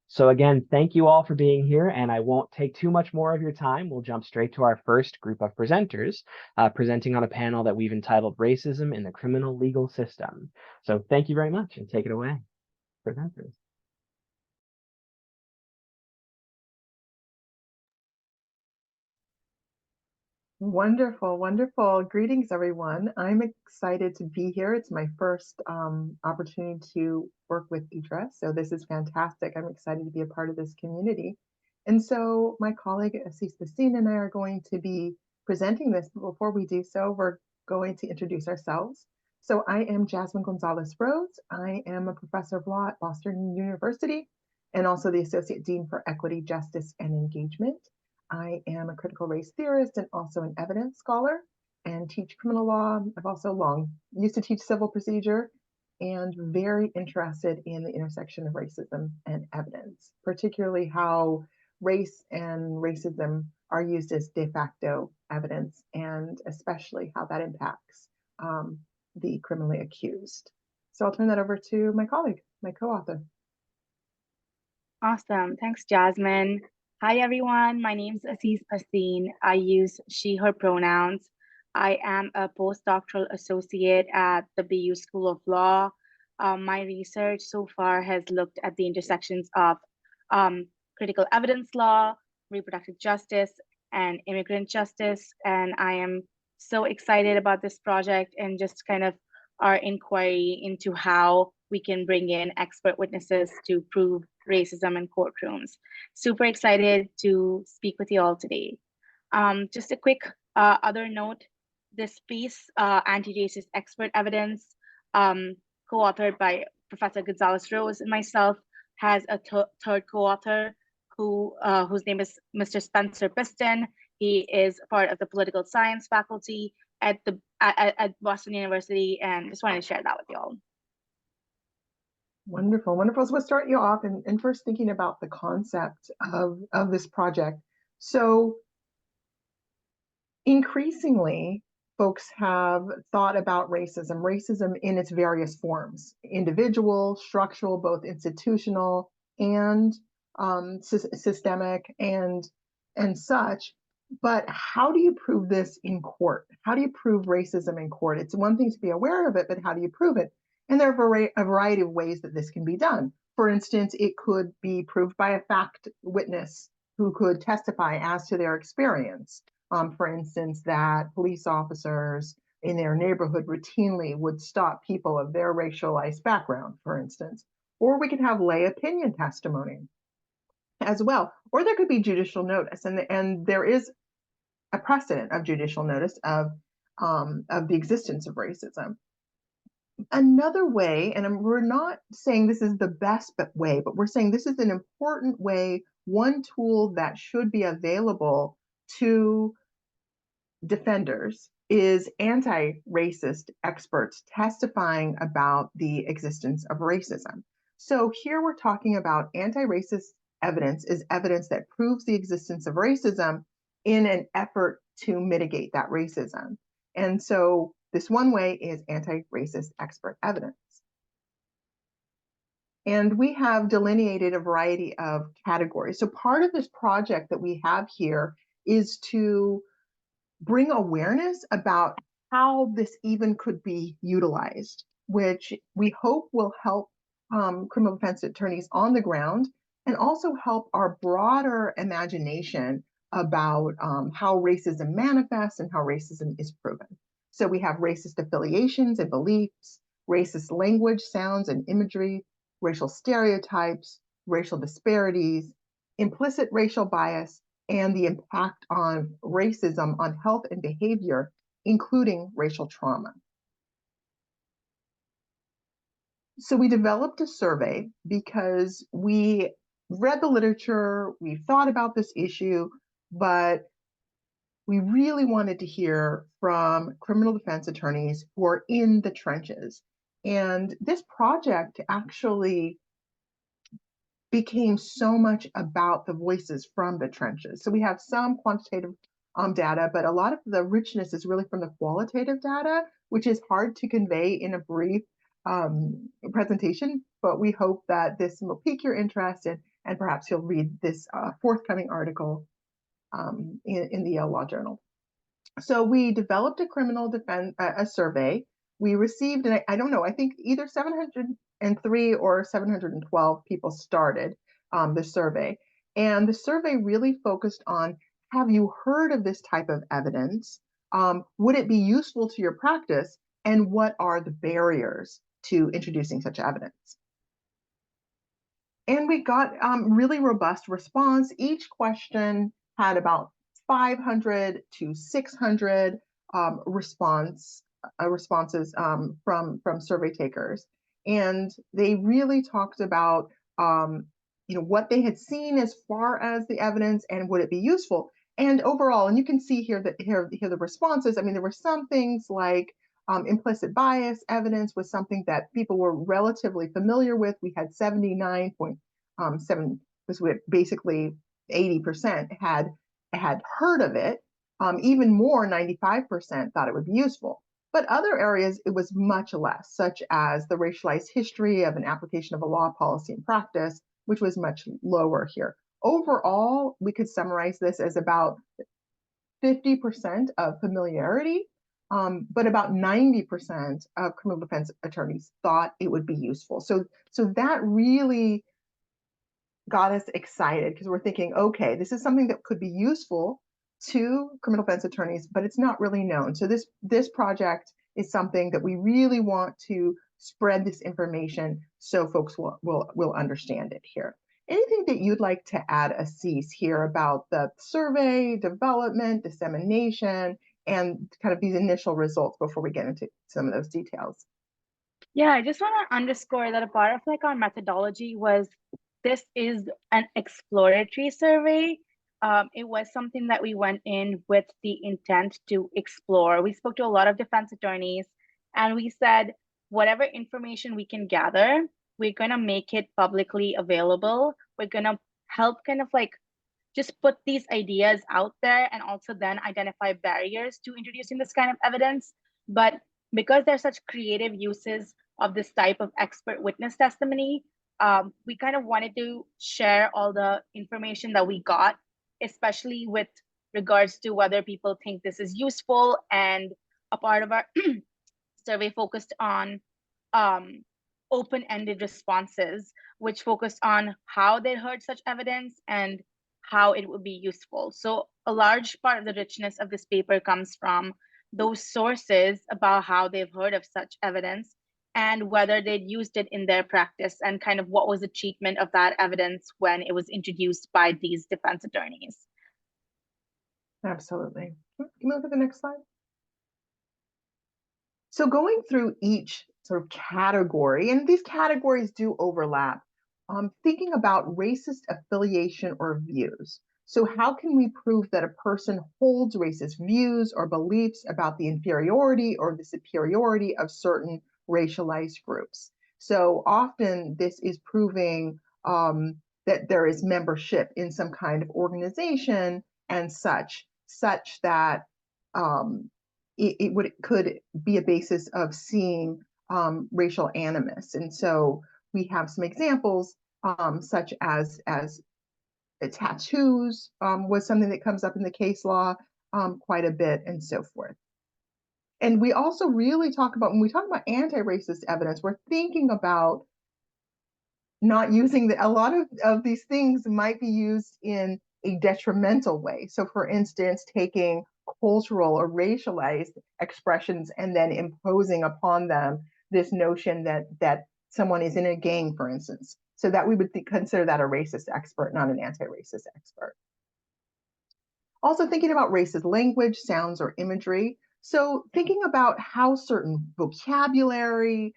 So again, thank you all for being here, and I won't take too much more of your time. We'll jump straight to our first group of presenters, presenting on a panel that we've entitled Racism in the Criminal Legal System. So thank you very much, and take it away, presenters. Wonderful, wonderful. Greetings, everyone. I'm excited to be here. It's my first opportunity to work with IDRA, so this is fantastic. I'm excited to be a part of this community. And so my colleague Asees Bhasin and I are going to be presenting this. But before we do so, we're going to introduce ourselves. So I am Jasmine Gonzales Rhodes. I am a professor of law at Boston University and also the Associate Dean for Equity, Justice, and Engagement. I am a critical race theorist and also an evidence scholar and teach criminal law. I've also used to teach civil procedure and very interested in the intersection of racism and evidence, particularly how race and racism are used as de facto evidence, and especially how that impacts the criminally accused. So I'll turn that over to my colleague, my co-author. Awesome. Thanks, Jasmine. Hi, everyone. My name is Asees Bhasin. I use she, her pronouns. I am a postdoctoral associate at the BU School of Law. My research so far has looked at the intersections of critical evidence law, reproductive justice, and immigrant justice. And I am so excited about this project and just kind of our inquiry into how we can bring in expert witnesses to prove racism in courtrooms. Super excited to speak with you all today. Just a quick other note, this piece, Anti-Racist Expert Evidence, co-authored by Professor Gonzales Rose and myself, has a third co-author whose name is Mr. Spencer Piston. He is part of the political science faculty at Boston University, and just wanted to share that with you all. Wonderful, wonderful. So we'll start you off and first thinking about the concept of this project. So increasingly, folks have thought about racism in its various forms: individual, structural, both institutional and systemic and such. But how do you prove this in court? How do you prove racism in court? It's one thing to be aware of it, but how do you prove it? And there are a variety of ways that this can be done. For instance, it could be proved by a fact witness who could testify as to their experience. For instance, that police officers in their neighborhood routinely would stop people of their racialized background, for instance. Or we could have lay opinion testimony as well. Or there could be judicial notice, and there is a precedent of judicial notice of the existence of racism. Another way, and we're not saying this is the best way, but we're saying this is an important way, one tool that should be available to defenders, is anti-racist experts testifying about the existence of racism. So here we're talking about anti-racist evidence is evidence that proves the existence of racism in an effort to mitigate that racism. And so this one way is anti-racist expert evidence. And we have delineated a variety of categories. So part of this project that we have here is to bring awareness about how this even could be utilized, which we hope will help criminal defense attorneys on the ground and also help our broader imagination about how racism manifests and how racism is proven. So we have racist affiliations and beliefs, racist language, sounds, and imagery, racial stereotypes, racial disparities, implicit racial bias, and the impact on racism on health and behavior, including racial trauma. So we developed a survey because we read the literature, we thought about this issue, but we really wanted to hear from criminal defense attorneys who are in the trenches. And this project actually became so much about the voices from the trenches. So we have some quantitative data, but a lot of the richness is really from the qualitative data, which is hard to convey in a brief presentation, but we hope that this will pique your interest, and perhaps you'll read this forthcoming article in the Yale Law Journal. So we developed a criminal defense a survey. We received, and I don't know, I think either 703 or 712 people started the survey. And the survey really focused on, have you heard of this type of evidence? Would it be useful to your practice? And what are the barriers to introducing such evidence? And we got really robust response. Each question had about 500 to 600 responses from survey takers, and they really talked about what they had seen as far as the evidence and would it be useful. And overall, and you can see here that here the responses. I mean, there were some things like implicit bias evidence was something that people were relatively familiar with. We had 79.7, basically 80% had heard of it. Even more, 95% thought it would be useful. But other areas, it was much less, such as the racialized history of an application of a law, policy, and practice, which was much lower here. Overall, we could summarize this as about 50% of familiarity, but about 90% of criminal defense attorneys thought it would be useful. So that really got us excited, because we're thinking, okay, this is something that could be useful to criminal defense attorneys, but it's not really known. So this project is something that we really want to spread this information so folks will understand it here. Anything that you'd like to add, Asees, here about the survey, development, dissemination, and kind of these initial results before we get into some of those details? Yeah, I just want to underscore that a part of like our methodology was, this is an exploratory survey. It was something that we went in with the intent to explore. We spoke to a lot of defense attorneys, and we said, whatever information we can gather, we're going to make it publicly available. We're going to help kind of like just put these ideas out there, and also then identify barriers to introducing this kind of evidence. But because there's such creative uses of this type of expert witness testimony, we kind of wanted to share all the information that we got, especially with regards to whether people think this is useful. And a part of our survey focused on open-ended responses, which focused on how they heard such evidence and how it would be useful. So a large part of the richness of this paper comes from those sources about how they've heard of such evidence and whether they'd used it in their practice, and kind of what was the treatment of that evidence when it was introduced by these defense attorneys. Absolutely. Can you move to the next slide? So going through each sort of category, and these categories do overlap, thinking about racist affiliation or views. So how can we prove that a person holds racist views or beliefs about the inferiority or the superiority of certain racialized groups? So often this is proving that there is membership in some kind of organization and such that it could be a basis of seeing racial animus. And so we have some examples, such as tattoos was something that comes up in the case law quite a bit, and so forth. And we also really talk about, when we talk about anti-racist evidence, we're thinking about not using a lot of these things might be used in a detrimental way. So for instance, taking cultural or racialized expressions and then imposing upon them this notion that someone is in a gang, for instance. So that we would consider that a racist expert, not an anti-racist expert. Also thinking about racist language, sounds, or imagery. So thinking about how certain vocabulary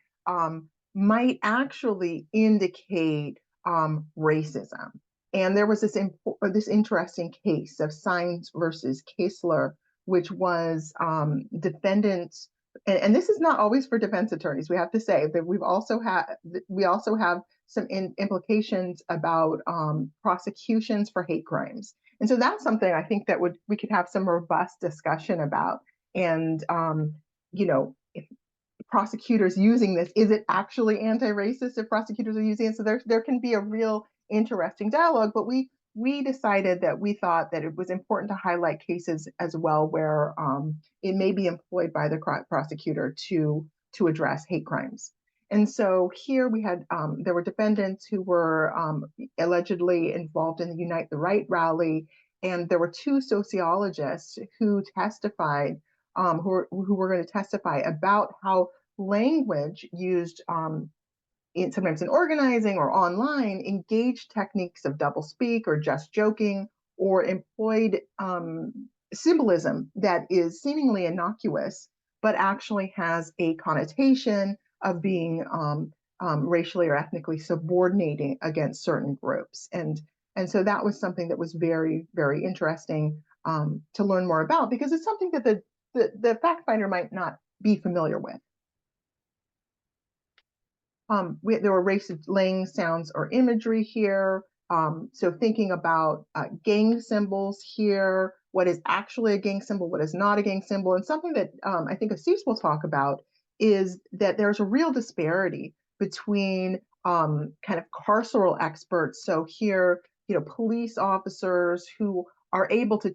might actually indicate racism. And there was this interesting case of Sines versus Kessler, which was defendants, and this is not always for defense attorneys. We have to say that we also have some implications about prosecutions for hate crimes. And so that's something I think that we could have some robust discussion about. And prosecutors using this? Is it actually anti-racist if prosecutors are using it? So there can be a real interesting dialogue, but we decided that we thought that it was important to highlight cases as well where it may be employed by the prosecutor to address hate crimes. And so here we had, there were defendants who were allegedly involved in the Unite the Right rally, and there were two sociologists who testified, who were going to testify about how language used sometimes in organizing or online engaged techniques of doublespeak or just joking, or employed symbolism that is seemingly innocuous, but actually has a connotation of being racially or ethnically subordinating against certain groups. And so that was something that was very, very interesting to learn more about, because it's something that the fact finder might not be familiar with. There were race-laying sounds or imagery here. So thinking about gang symbols here, what is actually a gang symbol, what is not a gang symbol, and something that I think Asees will talk about is that there's a real disparity between kind of carceral experts. So here, police officers who are able to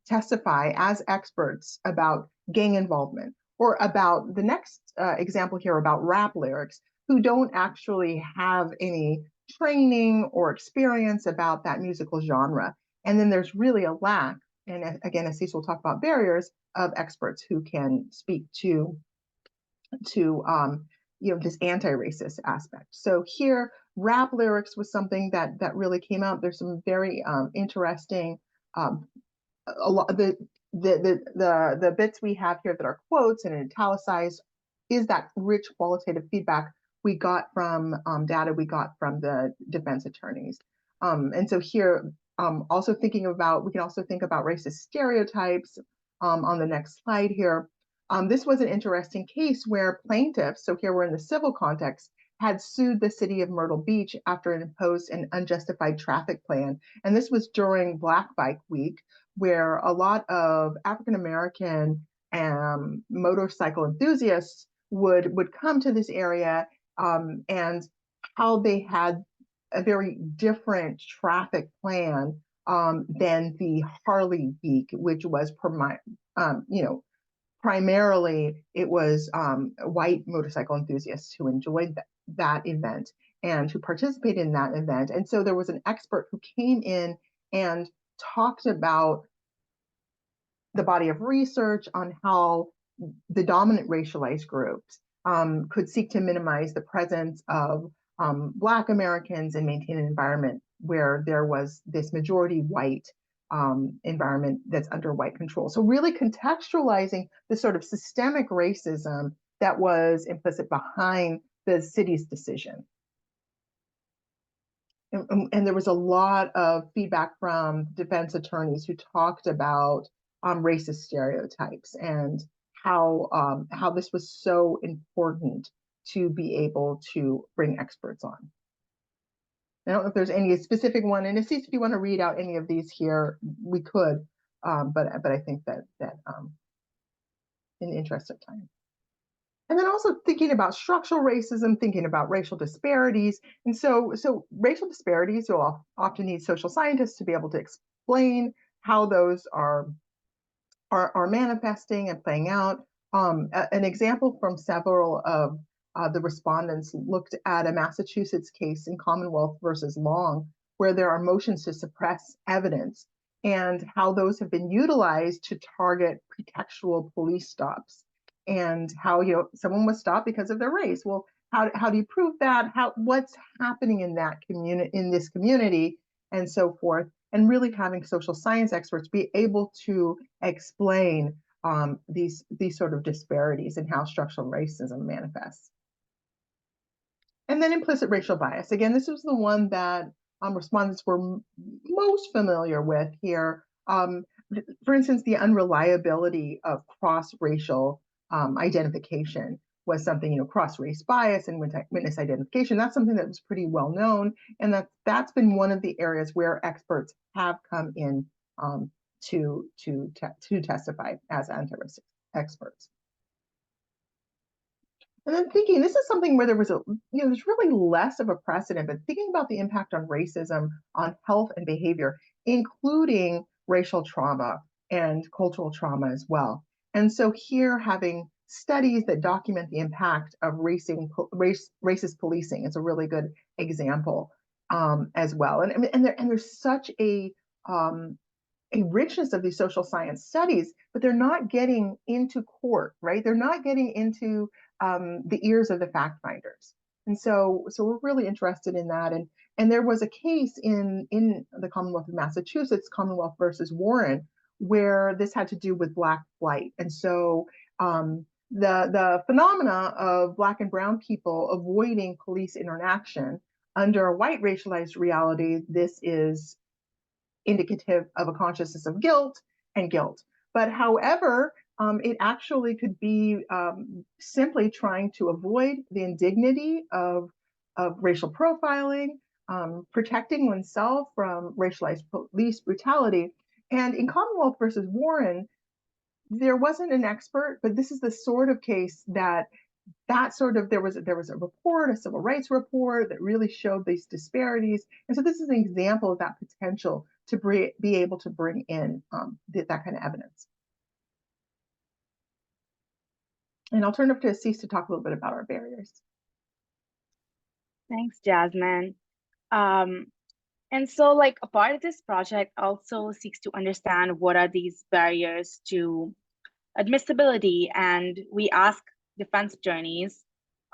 testify as experts about gang involvement, or about the next example here about rap lyrics, who don't actually have any training or experience about that musical genre. And then there's really a lack, and again, Asees will talk about barriers, of experts who can speak to this anti-racist aspect. So here, rap lyrics was something that really came out. There's some very interesting, a lot the bits we have here that are quotes and italicized is that rich qualitative feedback we got from data we got from the defense attorneys. And so here, also thinking about, we can also think about racist stereotypes on the next slide here. This was an interesting case where plaintiffs, so here we're in the civil context, had sued the city of Myrtle Beach after it imposed an unjustified traffic plan. And this was during Black Bike Week, where a lot of African-American motorcycle enthusiasts would come to this area, and how they had a very different traffic plan than the Harley Week, which was primarily it was white motorcycle enthusiasts who enjoyed that event and who participated in that event. And so there was an expert who came in and talked about the body of research on how the dominant racialized groups could seek to minimize the presence of Black Americans and maintain an environment where there was this majority white environment that's under white control. So really contextualizing the sort of systemic racism that was implicit behind the city's decision. And there was a lot of feedback from defense attorneys who talked about racist stereotypes and how this was so important to be able to bring experts on. I don't know if there's any specific one, and Asees, if you want to read out any of these here, we could, but I think that in the interest of time. And then also thinking about structural racism, thinking about racial disparities. And so racial disparities, you'll often need social scientists to be able to explain how those are manifesting and playing out. An example from several of the respondents looked at a Massachusetts case in Commonwealth versus Long, where there are motions to suppress evidence and how those have been utilized to target pretextual police stops, and how someone was stopped because of their race. Well, how do you prove that? What's happening in that community, in this community, and so forth. And really having social science experts be able to explain these sort of disparities and how structural racism manifests. And then implicit racial bias. Again, this was the one that respondents were most familiar with here. For instance, the unreliability of cross-racial identification was something, cross-race bias and witness identification. That's something that was pretty well known, and that's been one of the areas where experts have come in to testify as anti-racist experts. And then thinking, this is something where there was there's really less of a precedent, but thinking about the impact on racism, on health and behavior, including racial trauma and cultural trauma as well. And so here, having studies that document the impact of racist policing is a really good example as well. And there's such a richness of these social science studies, but they're not getting into court, right? They're not getting into the ears of the fact finders. And so we're really interested in that. And there was a case in the Commonwealth of Massachusetts, Commonwealth versus Whren, where this had to do with Black flight. And so the phenomena of Black and Brown people avoiding police interaction under a white racialized reality, this is indicative of a consciousness of guilt and guilt. But however, it actually could be simply trying to avoid the indignity of racial profiling, protecting oneself from racialized police brutality. And in Commonwealth versus Whren, there wasn't an expert, but this is the sort of case that there was a report, a civil rights report that really showed these disparities. And so this is an example of that potential to be able to bring in that kind of evidence. And I'll turn it up to Asees to talk a little bit about our barriers. Thanks, Jasmine. And so like a part of this project also seeks to understand what are these barriers to admissibility. And we ask defense attorneys,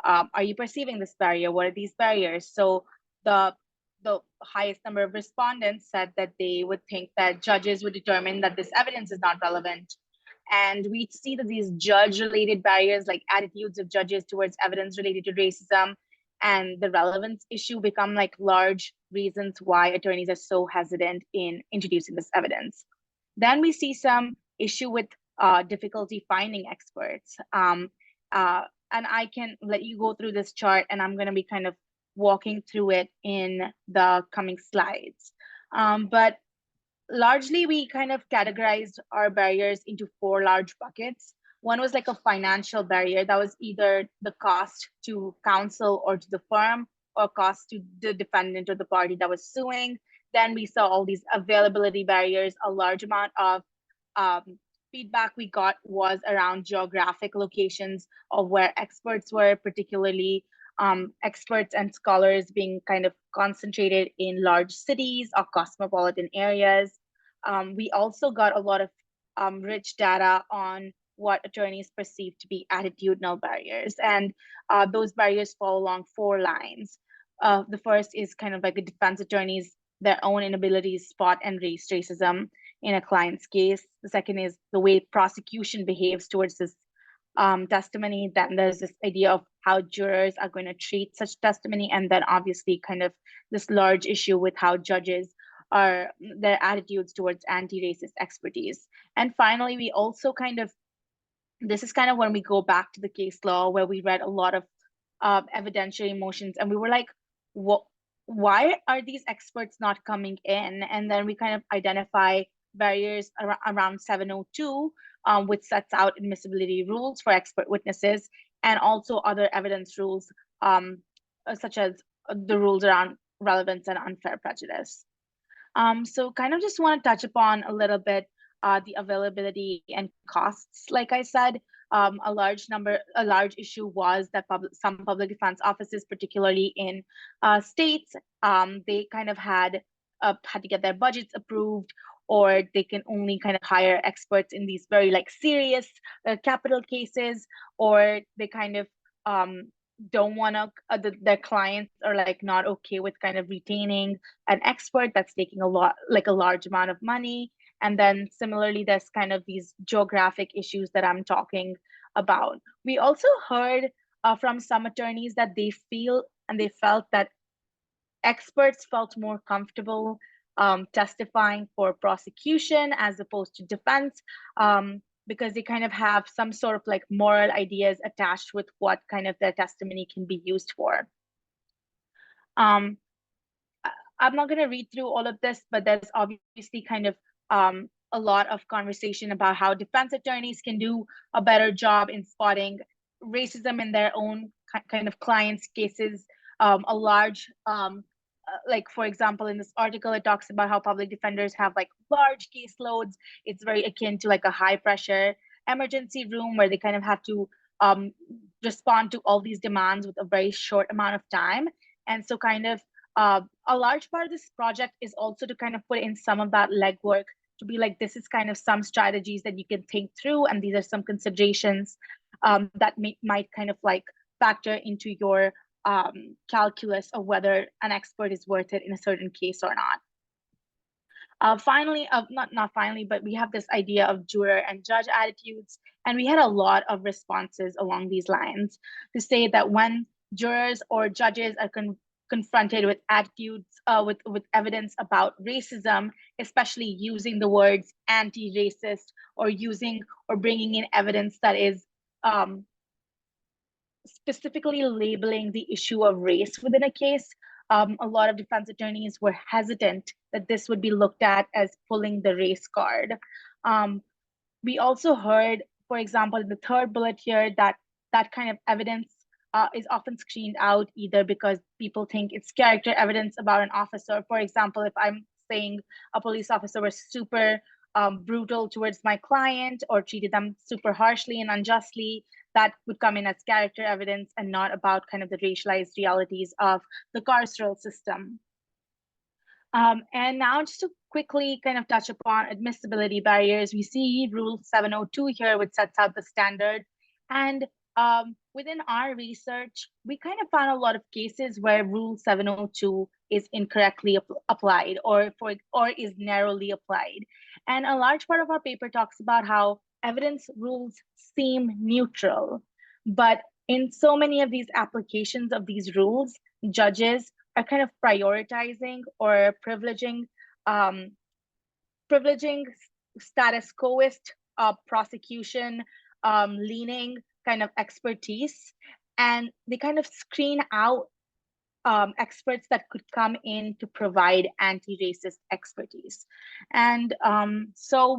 are you perceiving this barrier? What are these barriers? So the highest number of respondents said that they would think that judges would determine that this evidence is not relevant. And we see that these judge-related barriers, like attitudes of judges towards evidence related to racism and the relevance issue, become like large reasons why attorneys are so hesitant in introducing this evidence. Then we see some issue with difficulty finding experts. And I can let you go through this chart, and I'm going to be kind of walking through it in the coming slides. But largely, we kind of categorized our barriers into 4 large buckets. One was like a financial barrier that was either the cost to counsel or to the firm, or cost to the defendant or the party that was suing. Then we saw all these availability barriers. A large amount of feedback we got was around geographic locations of where experts were, particularly experts and scholars being kind of concentrated in large cities or cosmopolitan areas. We also got a lot of rich data on what attorneys perceive to be attitudinal barriers. And those barriers fall along 4 lines. The first is kind of like a defense attorney's their own inability to spot and raise racism in a client's case. The second is the way prosecution behaves towards this testimony. Then there's this idea of how jurors are going to treat such testimony. And then obviously kind of this large issue with how judges are, their attitudes towards anti-racist expertise. And finally, we also this is kind of when we go back to the case law, where we read a lot of evidentiary motions, and we were like, why are these experts not coming in? And then we kind of identify barriers around 702, which sets out admissibility rules for expert witnesses, and also other evidence rules, such as the rules around relevance and unfair prejudice. So kind of just want to touch upon a little bit the availability and costs. Like I said, a large issue was that some public defense offices, particularly in states, they kind of had to get their budgets approved, or they can only kind of hire experts in these very like serious capital cases, or they kind of don't want to, their clients are like not okay with kind of retaining an expert that's taking a large amount of money. And then similarly, there's kind of these geographic issues that I'm talking about. We also heard from some attorneys that they felt that experts felt more comfortable testifying for prosecution as opposed to defense, because they kind of have some sort of like moral ideas attached with what kind of their testimony can be used for. I'm not going to read through all of this, but there's obviously kind of a lot of conversation about how defense attorneys can do a better job in spotting racism in their own kind of clients' cases. A large, like for example, in this article, it talks about how public defenders have like large caseloads. It's very akin to like a high pressure emergency room where they kind of have to respond to all these demands with a very short amount of time. And so kind of a large part of this project is also to kind of put in some of that legwork to be like, this is kind of some strategies that you can think through, and these are some considerations that might kind of like factor into your calculus of whether an expert is worth it in a certain case or not. Finally, not finally, but we have this idea of juror and judge attitudes, and we had a lot of responses along these lines to say that when jurors or judges are confronted with attitudes, with evidence about racism, especially using the words anti-racist or using or bringing in evidence that is specifically labeling the issue of race within a case, a lot of defense attorneys were hesitant that this would be looked at as pulling the race card. We also heard, for example, in the third bullet here, that that kind of evidence is often screened out either because people think it's character evidence about an officer. For example, if I'm saying a police officer was super brutal towards my client or treated them super harshly and unjustly, that would come in as character evidence and not about kind of the racialized realities of the carceral system. And now just to quickly kind of touch upon admissibility barriers, we see Rule 702 here, which sets out the standard. And within our research, we kind of found a lot of cases where Rule 702 is incorrectly applied or is narrowly applied. And a large part of our paper talks about how evidence rules seem neutral, but in so many of these applications of these rules, judges are kind of prioritizing or privileging status quoist prosecution leaning kind of expertise, and they kind of screen out experts that could come in to provide anti-racist expertise. And so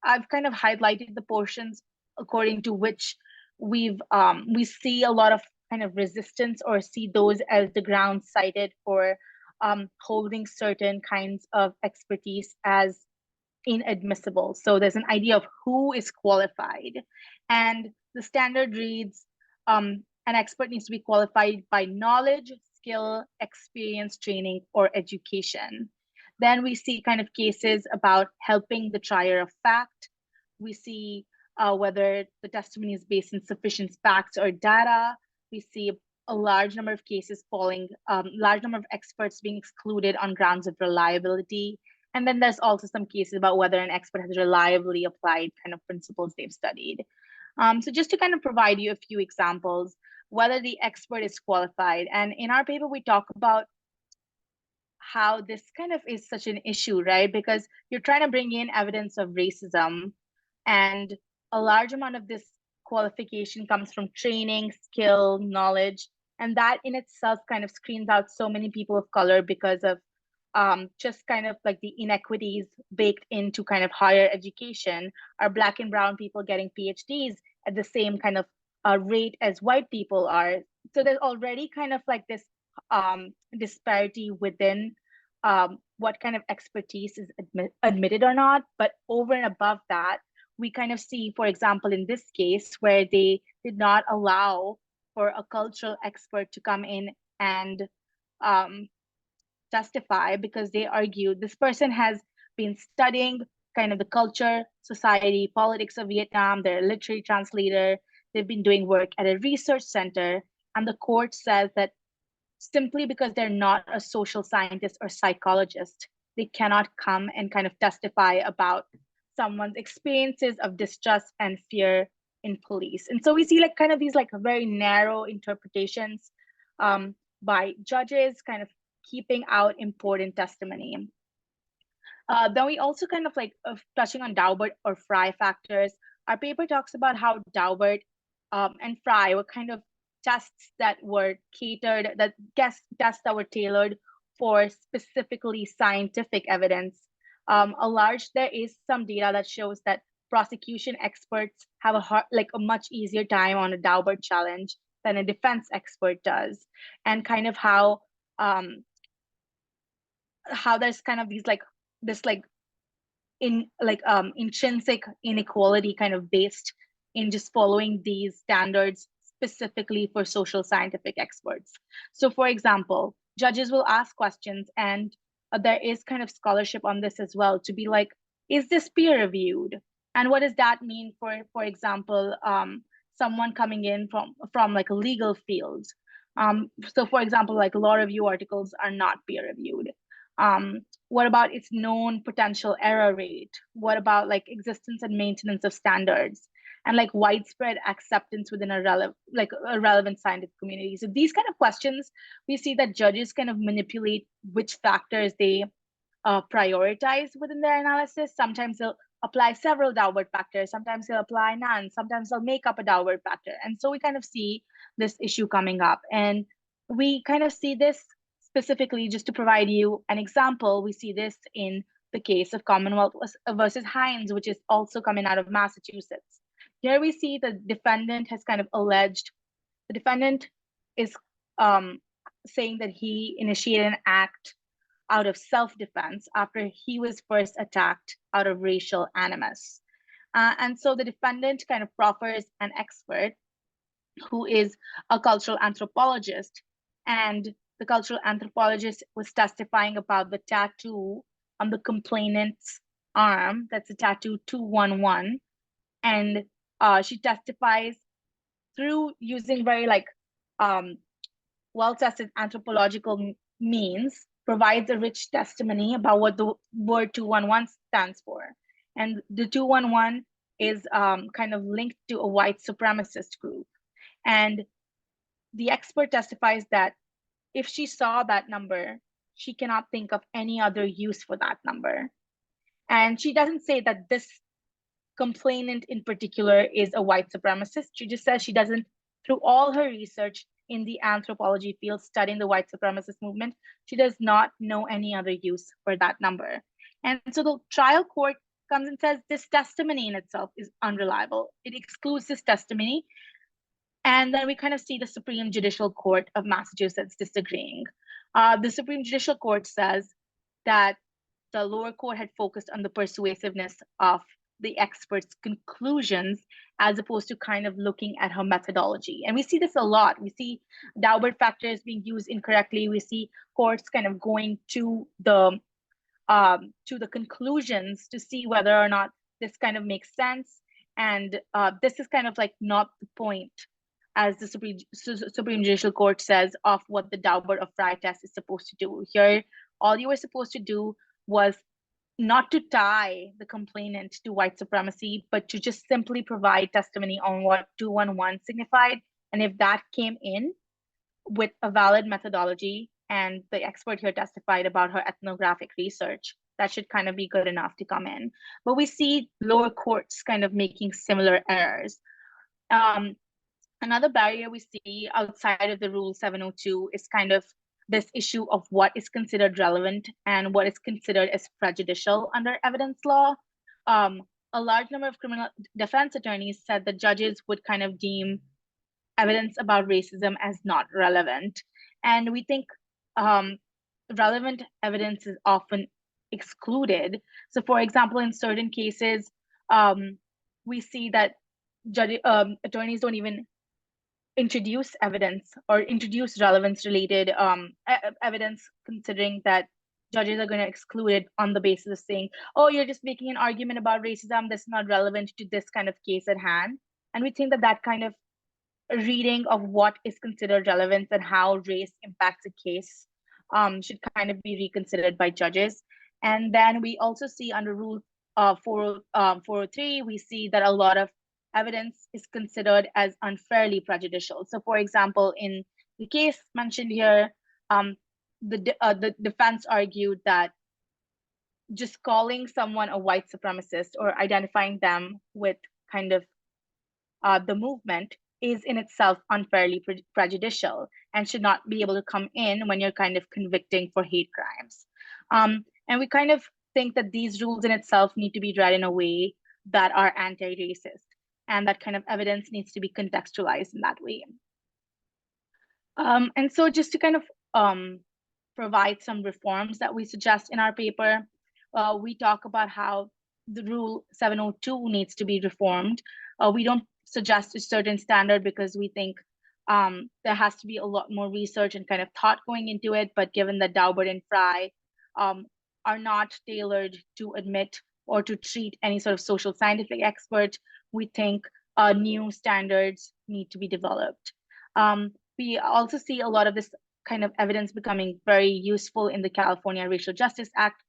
I've kind of highlighted the portions according to which we see a lot of kind of resistance or see those as the ground cited for holding certain kinds of expertise as inadmissible. So there's an idea of who is qualified, and the standard reads, an expert needs to be qualified by knowledge, skill, experience, training, or education. Then we see kind of cases about helping the trier of fact. We see whether the testimony is based on sufficient facts or data. We see a large number of cases falling, large number of experts being excluded on grounds of reliability. And then there's also some cases about whether an expert has reliably applied kind of principles they've studied. So just to kind of provide you a few examples, whether the expert is qualified. And in our paper, we talk about how this kind of is such an issue, right? Because you're trying to bring in evidence of racism, and a large amount of this qualification comes from training, skill, knowledge, and that in itself kind of screens out so many people of color because of just kind of like the inequities baked into kind of higher education. Are Black and brown people getting PhDs at the same kind of rate as white people are? So there's already kind of like this disparity within what kind of expertise is admitted or not. But over and above that, we kind of see, for example, in this case, where they did not allow for a cultural expert to come in and testify, because they argued this person has been studying kind of the culture, society, politics of Vietnam. They're a literary translator. They've been doing work at a research center. And the court says that simply because they're not a social scientist or psychologist, they cannot come and kind of testify about someone's experiences of distrust and fear in police. And so we see like kind of these like very narrow interpretations by judges kind of keeping out important testimony. Then we also kind of like touching on Daubert or Frye factors. Our paper talks about how Daubert and Frye were kind of tests that were catered, tests that were tailored for specifically scientific evidence. There is some data that shows that prosecution experts have a much easier time on a Daubert challenge than a defense expert does, and kind of how there's kind of intrinsic inequality kind of based in just following these standards specifically for social scientific experts. So for example, judges will ask questions, and there is kind of scholarship on this as well, to be like, is this peer reviewed? And what does that mean for example, someone coming in from like a legal field? So for example, like law review articles are not peer reviewed. What about its known potential error rate? What about like existence and maintenance of standards, and like widespread acceptance within a relevant scientific community? So these kind of questions, we see that judges kind of manipulate which factors they prioritize within their analysis. Sometimes they'll apply several Daubert factors, sometimes they'll apply none, sometimes they'll make up a Daubert factor. And so we kind of see this issue coming up. And we kind of see this specifically, just to provide you an example, we see this in the case of Commonwealth versus Hines, which is also coming out of Massachusetts. Here we see the defendant has kind of alleged, the defendant is saying that he initiated an act out of self-defense after he was first attacked out of racial animus. And so the defendant kind of proffers an expert who is a cultural anthropologist, and the cultural anthropologist was testifying about the tattoo on the complainant's arm. That's a tattoo 211. And she testifies through using very well-tested anthropological means, provides a rich testimony about what the word 211 stands for. And the 211 is kind of linked to a white supremacist group. And the expert testifies that if she saw that number, she cannot think of any other use for that number. And she doesn't say that this complainant in particular is a white supremacist. She just says she doesn't, through all her research in the anthropology field studying the white supremacist movement, she does not know any other use for that number. And so the trial court comes and says this testimony in itself is unreliable. It excludes this testimony. And then we kind of see the Supreme Judicial Court of Massachusetts disagreeing. The Supreme Judicial Court says that the lower court had focused on the persuasiveness of the expert's conclusions as opposed to kind of looking at her methodology. And we see this a lot. We see Daubert factors being used incorrectly. We see courts kind of going to the conclusions to see whether or not this kind of makes sense. And this is kind of like not the point, as the Supreme Judicial Court says, of what the Daubert of Frye test is supposed to do. Here, all you were supposed to do was not to tie the complainant to white supremacy, but to just simply provide testimony on what 211 signified. And if that came in with a valid methodology, and the expert here testified about her ethnographic research, that should kind of be good enough to come in. But we see lower courts kind of making similar errors. Another barrier we see outside of the Rule 702 is kind of this issue of what is considered relevant and what is considered as prejudicial under evidence law. A large number of criminal defense attorneys said that judges would kind of deem evidence about racism as not relevant. And we think relevant evidence is often excluded. So for example, in certain cases, we see that attorneys don't even introduce evidence or introduce relevance related evidence, considering that judges are going to exclude it on the basis of saying, oh, you're just making an argument about racism that's not relevant to this kind of case at hand. And we think that that kind of reading of what is considered relevant and how race impacts a case should kind of be reconsidered by judges. And then we also see under Rule 403, we see that a lot of evidence is considered as unfairly prejudicial. So for example, in the case mentioned here, the defense argued that just calling someone a white supremacist or identifying them with kind of the movement is in itself unfairly prejudicial and should not be able to come in when you're kind of convicting for hate crimes. And we kind of think that these rules in itself need to be read in a way that are anti-racist, and that kind of evidence needs to be contextualized in that way. And so just to kind of provide some reforms that we suggest in our paper, we talk about how the Rule 702 needs to be reformed. We don't suggest a certain standard because we think there has to be a lot more research and kind of thought going into it. But given that Daubert and Fry are not tailored to admit or to treat any sort of social scientific expert, we think new standards need to be developed. We also see a lot of this kind of evidence becoming very useful in the California Racial Justice Act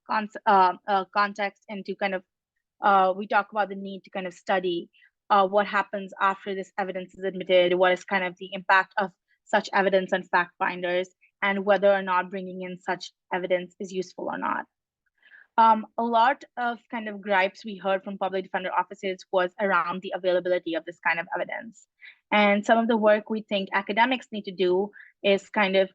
context, and to kind of we talk about the need to kind of study what happens after this evidence is admitted, what is kind of the impact of such evidence on fact finders, and whether or not bringing in such evidence is useful or not. A lot of kind of gripes we heard from public defender offices was around the availability of this kind of evidence. And some of the work we think academics need to do is kind of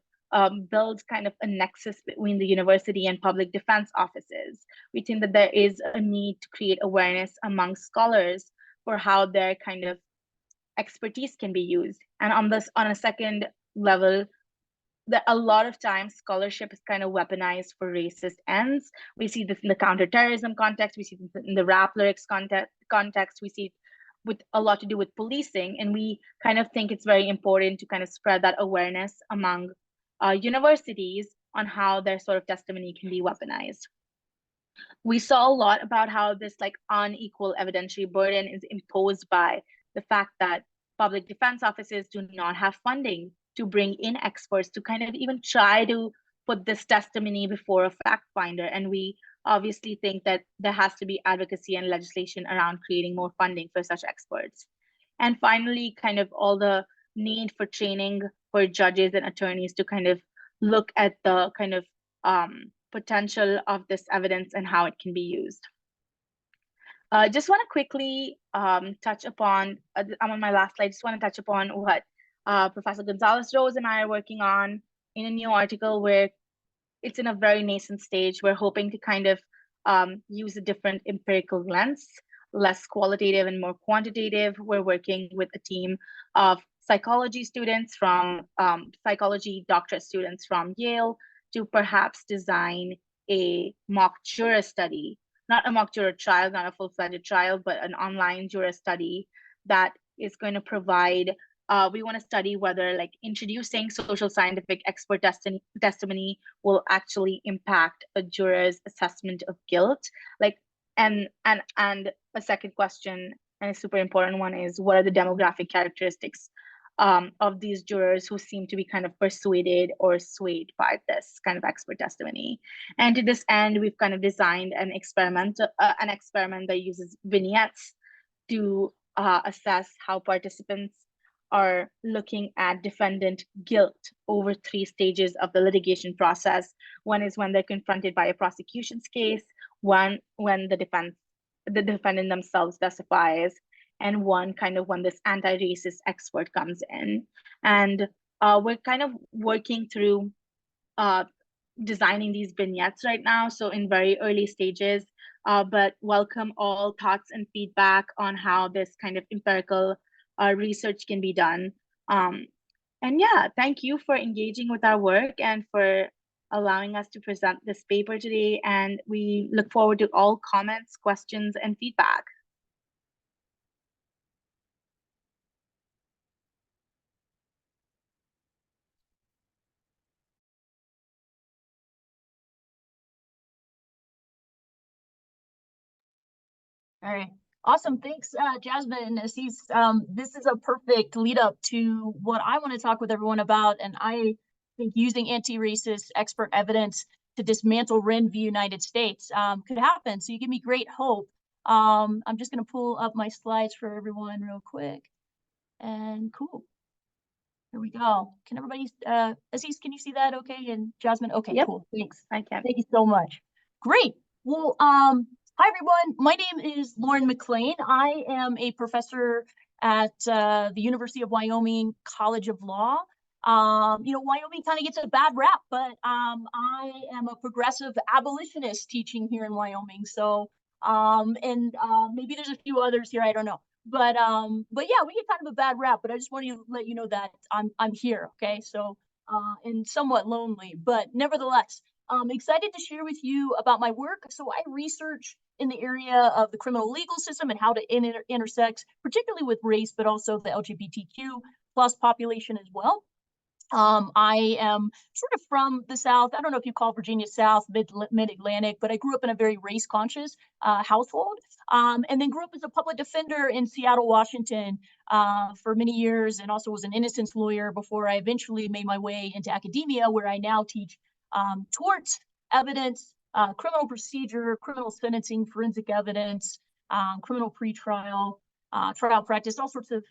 build kind of a nexus between the university and public defense offices. We think that there is a need to create awareness among scholars for how their kind of expertise can be used. And on a second level, that a lot of times scholarship is kind of weaponized for racist ends. We see this in the counterterrorism context, we see this in the rap lyrics context, we see it with a lot to do with policing, and we kind of think it's very important to kind of spread that awareness among universities on how their sort of testimony can be weaponized. We saw a lot about how this like unequal evidentiary burden is imposed by the fact that public defense offices do not have funding to bring in experts to kind of even try to put this testimony before a fact finder. And we obviously think that there has to be advocacy and legislation around creating more funding for such experts. And finally, kind of all the need for training for judges and attorneys to kind of look at the kind of potential of this evidence and how it can be used. Just want to quickly touch upon, I'm on my last slide, just want to touch upon what Professor Gonzales Rose and I are working on in a new article where it's in a very nascent stage. We're hoping to kind of use a different empirical lens, less qualitative and more quantitative. We're working with a team of psychology students from psychology doctorate students from Yale to perhaps design a mock juror study, not a mock juror trial, not a full-fledged trial, but an online juror study that is going to provide we want to study whether like introducing social scientific expert testimony will actually impact a juror's assessment of guilt. Like, and a second question, and a super important one, is what are the demographic characteristics of these jurors who seem to be kind of persuaded or swayed by this kind of expert testimony. And to this end, we've kind of designed an experiment that uses vignettes to assess how participants are looking at defendant guilt over 3 stages of the litigation process. One is when they're confronted by a prosecution's case, one when the defendant themselves testifies, and one kind of when this anti-racist expert comes in. And we're kind of working through designing these vignettes right now, so in very early stages, but welcome all thoughts and feedback on how this kind of empirical research can be done. And yeah, thank you for engaging with our work and for allowing us to present this paper today. And we look forward to all comments, questions, and feedback. All right. Awesome. Thanks, Jasmine and Asees. This is a perfect lead up to what I want to talk with everyone about. And I think using anti-racist expert evidence to dismantle Whren v. United States could happen. So you give me great hope. I'm just going to pull up my slides for everyone real quick. And cool. Here we go. Can everybody, Asees, can you see that okay? And Jasmine, okay, yep. Cool. Thanks. I can. Thank you so much. Great. Well, hi, everyone. My name is Whren McLane. I am a professor at the University of Wyoming College of Law. You know, Wyoming kind of gets a bad rap, but I am a progressive abolitionist teaching here in Wyoming. So Maybe there's a few others here, I don't know. But yeah, we get kind of a bad rap, but I just want to let you know that I'm here, okay? So and somewhat lonely, but nevertheless, I'm excited to share with you about my work. So I research in the area of the criminal legal system and how to intersect, particularly with race, but also the LGBTQ plus population as well. I am sort of from the South. I don't know if you call Virginia South, mid-Atlantic, but I grew up in a very race-conscious household, and then grew up as a public defender in Seattle, Washington for many years, and also was an innocence lawyer before I eventually made my way into academia, where I now teach torts, evidence, criminal procedure, criminal sentencing, forensic evidence, criminal pretrial, trial practice, all sorts of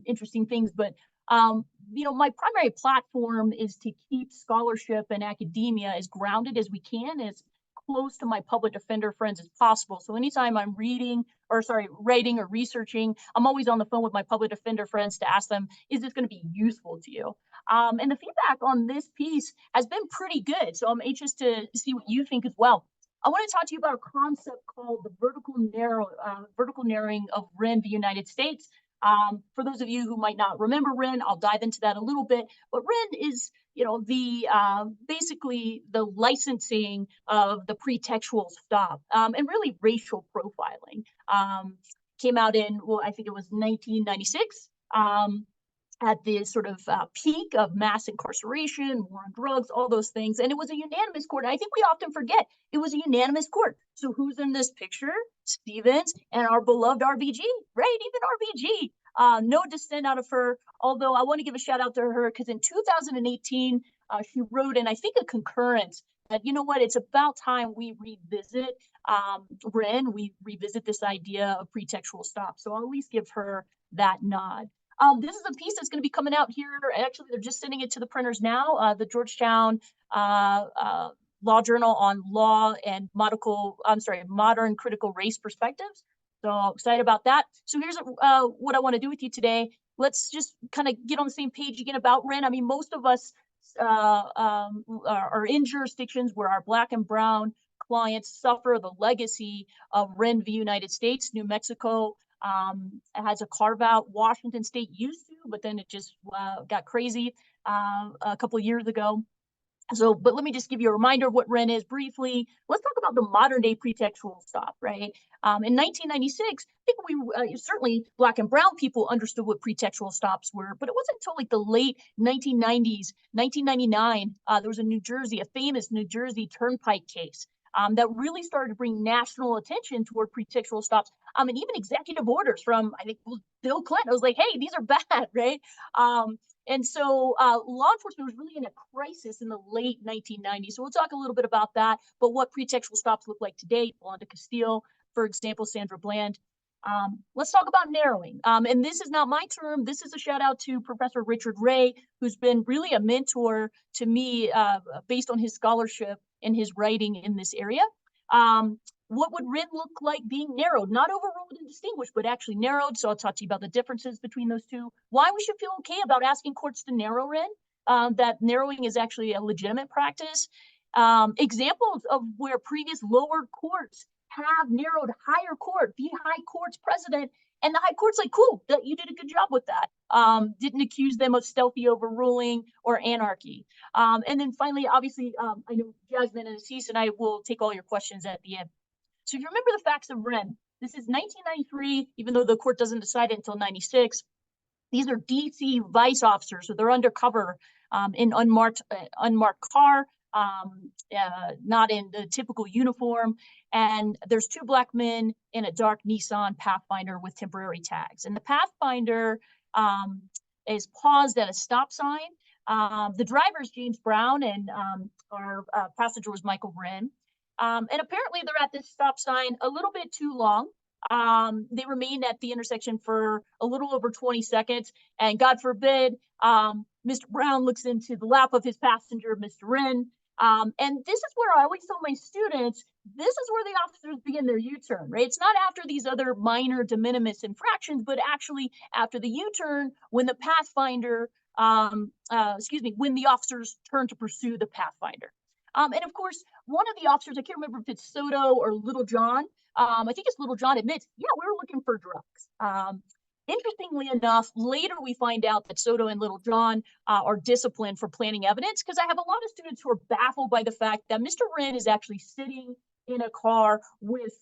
interesting things. But my primary platform is to keep scholarship and academia as grounded as we can, as close to my public defender friends as possible. So anytime I'm writing or researching, I'm always on the phone with my public defender friends to ask them, is this going to be useful to you? And the feedback on this piece has been pretty good. So I'm anxious to see what you think as well. I want to talk to you about a concept called the vertical narrowing of Whren v. United States. For those of you who might not remember Whren, I'll dive into that a little bit. But Whren is, basically the licensing of the pretextual stop and really racial profiling. Came out in, well, I think it was 1996. At the sort of peak of mass incarceration, war on drugs, all those things. And it was a unanimous court. And I think we often forget it was a unanimous court. So who's in this picture? Stevens and our beloved RBG, right? Even RBG. No dissent out of her, although I want to give a shout out to her because in 2018, she wrote in, I think, a concurrence that, you know what, it's about time we revisit Whren, we revisit this idea of pretextual stop. So I'll at least give her that nod. This is a piece that's going to be coming out here. Actually, they're just sending it to the printers now. The Georgetown Law Journal on Law and Modern Critical Race Perspectives. So excited about that. So here's what I want to do with you today. Let's just kind of get on the same page again about Whren. I mean, most of us are in jurisdictions where our Black and brown clients suffer the legacy of Whren v. United States. New Mexico has a carve out. Washington State used to, but then it just got crazy a couple of years ago. So, but let me just give you a reminder of what Whren is briefly. Let's talk about the modern day pretextual stop, right? In 1996, I think we certainly Black and brown people understood what pretextual stops were, but it wasn't until like the late 1990s, 1999, there was a famous New Jersey Turnpike case that really started to bring national attention toward pretextual stops. And even executive orders from, I think, Bill Clinton. I was like, hey, these are bad, right? And so law enforcement was really in a crisis in the late 1990s. So we'll talk a little bit about that, but what pretextual stops look like today. Blonda Castile, for example, Sandra Bland. Let's talk about narrowing. And this is not my term. This is a shout out to Professor Richard Ray, who's been really a mentor to me based on his scholarship and his writing in this area. What would Whren look like being narrowed? Not overruled and distinguished, but actually narrowed. So I'll talk to you about the differences between those two. Why we should feel okay about asking courts to narrow Whren, that narrowing is actually a legitimate practice. Examples of where previous lower courts have narrowed higher court, the high court's precedent, and the high court's like, cool, that you did a good job with that. Didn't accuse them of stealthy overruling or anarchy. And then finally, obviously, I know Jasmine and Asees and I will take all your questions at the end. So if you remember the facts of Whren, this is 1993, even though the court doesn't decide it until 96. These are DC vice officers, so they're undercover in unmarked car, not in the typical uniform. And there's two Black men in a dark Nissan Pathfinder with temporary tags. And the Pathfinder is paused at a stop sign. The driver is James Brown, and our passenger was Michael Whren. And apparently they're at this stop sign a little bit too long. They remain at the intersection for a little over 20 seconds. And God forbid, Mr. Brown looks into the lap of his passenger, Mr. Whren. And this is where I always tell my students, this is where the officers begin their U-turn, right? It's not after these other minor de minimis infractions, but actually after the U-turn when the Pathfinder, when the officers turn to pursue the Pathfinder. And of course, one of the officers, I can't remember if it's Soto or Little John, I think it's Little John, admits, yeah, we were looking for drugs. Interestingly enough, later we find out that Soto and Little John are disciplined for planting evidence, because I have a lot of students who are baffled by the fact that Mr. Whren is actually sitting in a car with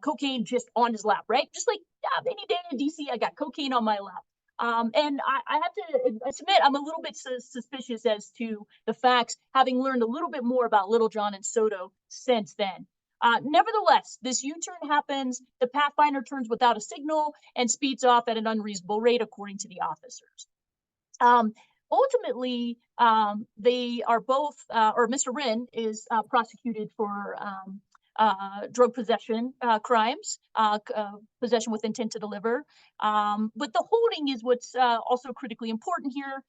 cocaine just on his lap, right? Just like, yeah, any day in DC, I got cocaine on my lap. And I have to submit, I'm a little bit suspicious as to the facts, having learned a little bit more about Little John and Soto since then. Nevertheless, this U-turn happens, the Pathfinder turns without a signal and speeds off at an unreasonable rate, according to the officers. Ultimately, they are both, or Mr. Whren is prosecuted for drug possession crimes, possession with intent to deliver. But the holding is what's also critically important here.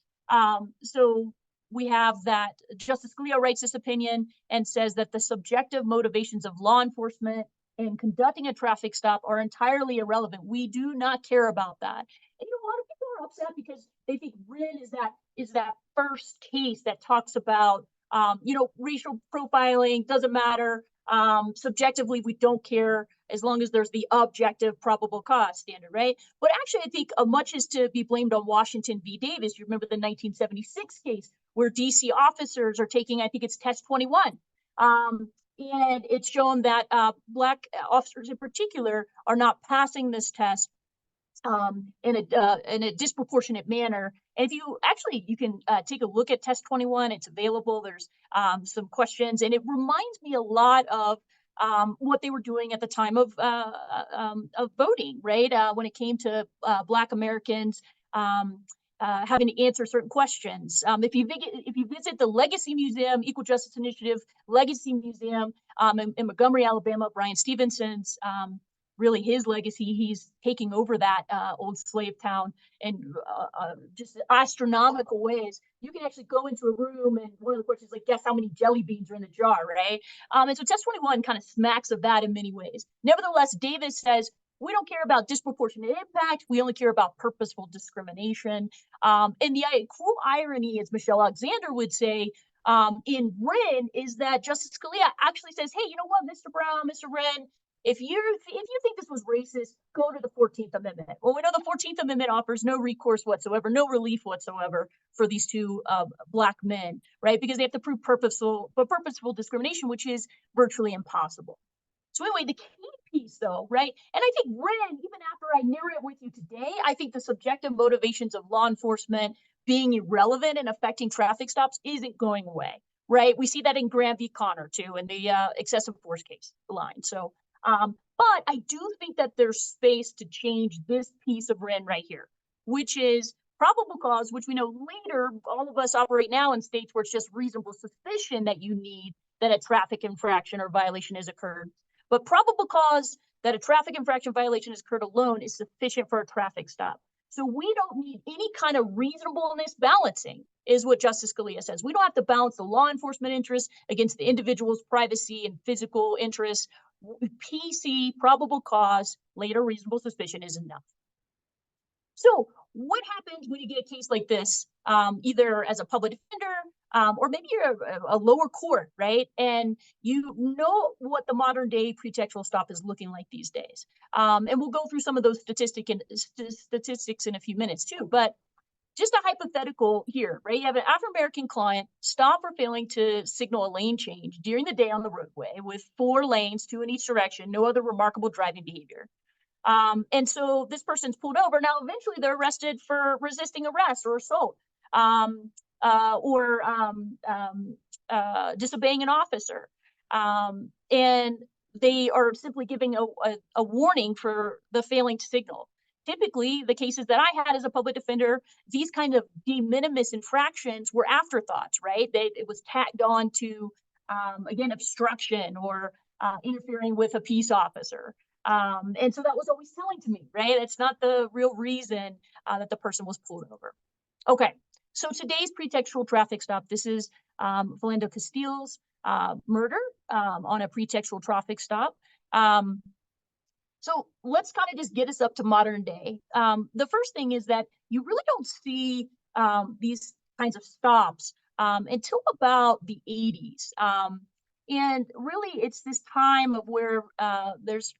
So we have that Justice Scalia writes this opinion and says that the subjective motivations of law enforcement in conducting a traffic stop are entirely irrelevant. We do not care about that. And, you know, a lot of people are upset because they think Whren is that first case that talks about, you know, racial profiling doesn't matter. Subjectively, we don't care as long as there's the objective probable cause standard, right? But actually, I think much is to be blamed on Washington v. Davis. You remember the 1976 case where DC officers are taking, I think it's test 21. And it's shown that Black officers in particular are not passing this test in a disproportionate manner. And if you actually, you can take a look at test 21, it's available. There's some questions, and it reminds me a lot of what they were doing at the time of voting, right? When it came to Black Americans having to answer certain questions. If you visit the Legacy Museum, Equal Justice Initiative Legacy Museum in Montgomery, Alabama, Brian Stevenson's really his legacy, he's taking over that old slave town in just astronomical ways. You can actually go into a room and one of the questions is like, guess how many jelly beans are in the jar, right? And so test 21 kind of smacks of that in many ways. Nevertheless, Davis says, we don't care about disproportionate impact. We only care about purposeful discrimination. And the cruel irony, as Michelle Alexander would say, in Whren, is that Justice Scalia actually says, hey, you know what, Mr. Brown, Mr. Whren, if you think this was racist, go to the 14th Amendment. Well, we know the 14th Amendment offers no recourse whatsoever, no relief whatsoever for these two Black men, right? Because they have to prove purposeful discrimination, which is virtually impossible. So anyway, the key piece though, right? And I think Whren, even after I narrate it with you today, I think the subjective motivations of law enforcement being irrelevant and affecting traffic stops isn't going away, right? We see that in Graham v. Connor too, in the excessive force case line. So, but I do think that there's space to change this piece of Whren right here, which is probable cause, which we know later, all of us operate now in states where it's just reasonable suspicion that you need that a traffic infraction or violation has occurred. But probable cause that a traffic infraction violation has occurred alone is sufficient for a traffic stop. So we don't need any kind of reasonableness balancing, is what Justice Scalia says. We don't have to balance the law enforcement interests against the individual's privacy and physical interests. PC, probable cause, later reasonable suspicion is enough. So what happens when you get a case like this, either as a public defender, or maybe you're a lower court, right? And you know what the modern day pretextual stop is looking like these days. And we'll go through some of those statistics in a few minutes too, but just a hypothetical here, right? You have an Afro-American client stop for failing to signal a lane change during the day on the roadway with 4 lanes, 2 in each direction, no other remarkable driving behavior. And so this person's pulled over. Now, eventually they're arrested for resisting arrest or assault, or disobeying an officer. And they are simply giving a warning for the failing to signal. Typically, the cases that I had as a public defender, these kind of de minimis infractions were afterthoughts, right? It was tagged on to, again, obstruction or interfering with a peace officer. And so that was always telling to me, right? It's not the real reason that the person was pulled over. Okay, so today's pretextual traffic stop, this is Philando Castile's murder on a pretextual traffic stop. So let's kind of just get us up to modern day. The first thing is that you really don't see these kinds of stops until about the 80s. And really, it's this time of where there's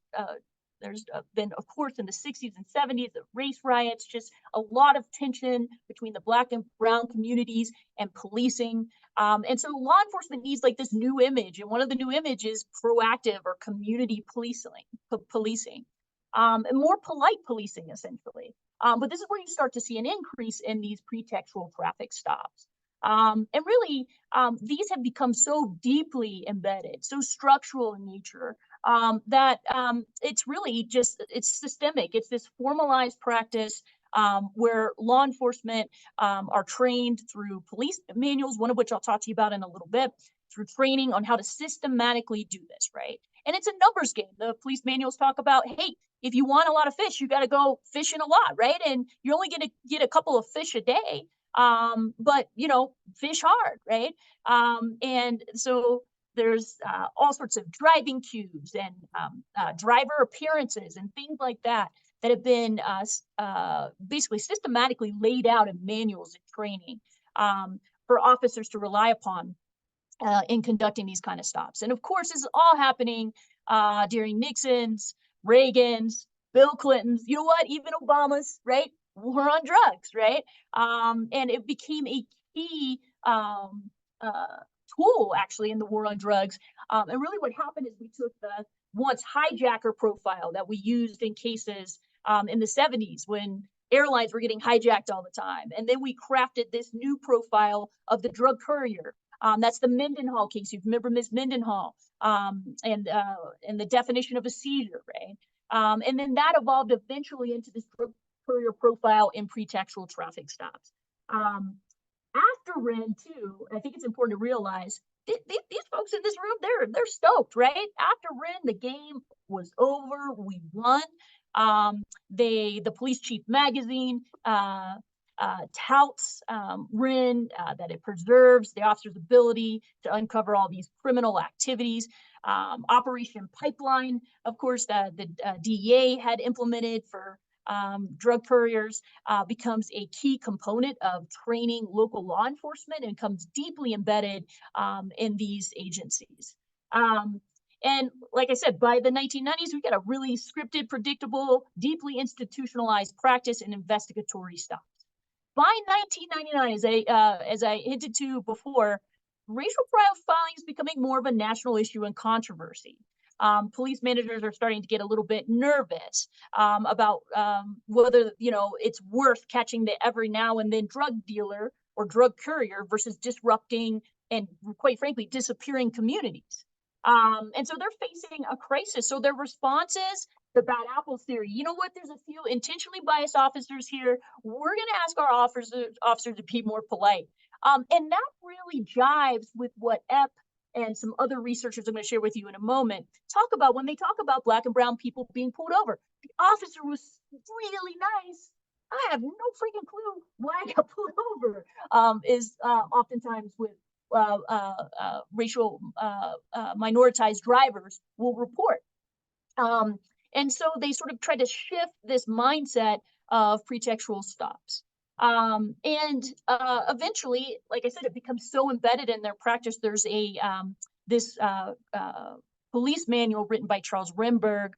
been, of course, in the 60s and 70s, the race riots, just a lot of tension between the Black and brown communities and policing. And so law enforcement needs like this new image. And one of the new images is proactive or community policing, and more polite policing, essentially. But this is where you start to see an increase in these pretextual traffic stops. And really, these have become so deeply embedded, so structural in nature, that it's really just, it's systemic. It's this formalized practice where law enforcement are trained through police manuals, one of which I'll talk to you about in a little bit, through training on how to systematically do this, right? And it's a numbers game. The police manuals talk about, hey, if you want a lot of fish, you got to go fishing a lot, right? And you're only going to get a couple of fish a day. But, you know, fish hard, right? And so there's all sorts of driving cues and driver appearances and things like that that have been basically systematically laid out in manuals and training for officers to rely upon in conducting these kind of stops. And of course, this is all happening during Nixon's, Reagan's, Bill Clinton's, you know what, even Obama's, right? War on drugs, right? And it became a key tool, actually, in the war on drugs. And really what happened is we took the once hijacker profile that we used in cases in the 70s when airlines were getting hijacked all the time. And then we crafted this new profile of the drug courier. That's the Mendenhall case. You remember Ms. Mendenhall and the definition of a seizure, right? And then that evolved eventually into this drug courier profile in pretextual traffic stops. After Whren, too, I think it's important to realize these folks in this room, they're stoked, right? After Whren, the game was over. We won. The Police Chief magazine touts Whren, that it preserves the officer's ability to uncover all these criminal activities. Operation Pipeline, of course, the DEA had implemented for drug couriers, becomes a key component of training local law enforcement and becomes deeply embedded in these agencies. And like I said, by the 1990s, we got a really scripted, predictable, deeply institutionalized practice in investigatory stops. By 1999, as I hinted to before, racial profiling is becoming more of a national issue and controversy. Police managers are starting to get a little bit nervous about whether, you know, it's worth catching the every now and then drug dealer or drug courier versus disrupting and, quite frankly, disappearing communities. And so they're facing a crisis. So their response is the bad apples theory. You know what? There's a few intentionally biased officers here. We're going to ask our officers to be more polite. And that really jives with what Epp and some other researchers I'm going to share with you in a moment talk about when they talk about Black and brown people being pulled over. The officer was really nice. I have no freaking clue why I got pulled over, is oftentimes with racial minoritized drivers will report. And so they sort of try to shift this mindset of pretextual stops. And eventually, like I said, it becomes so embedded in their practice. There's this police manual written by Charles Remberg.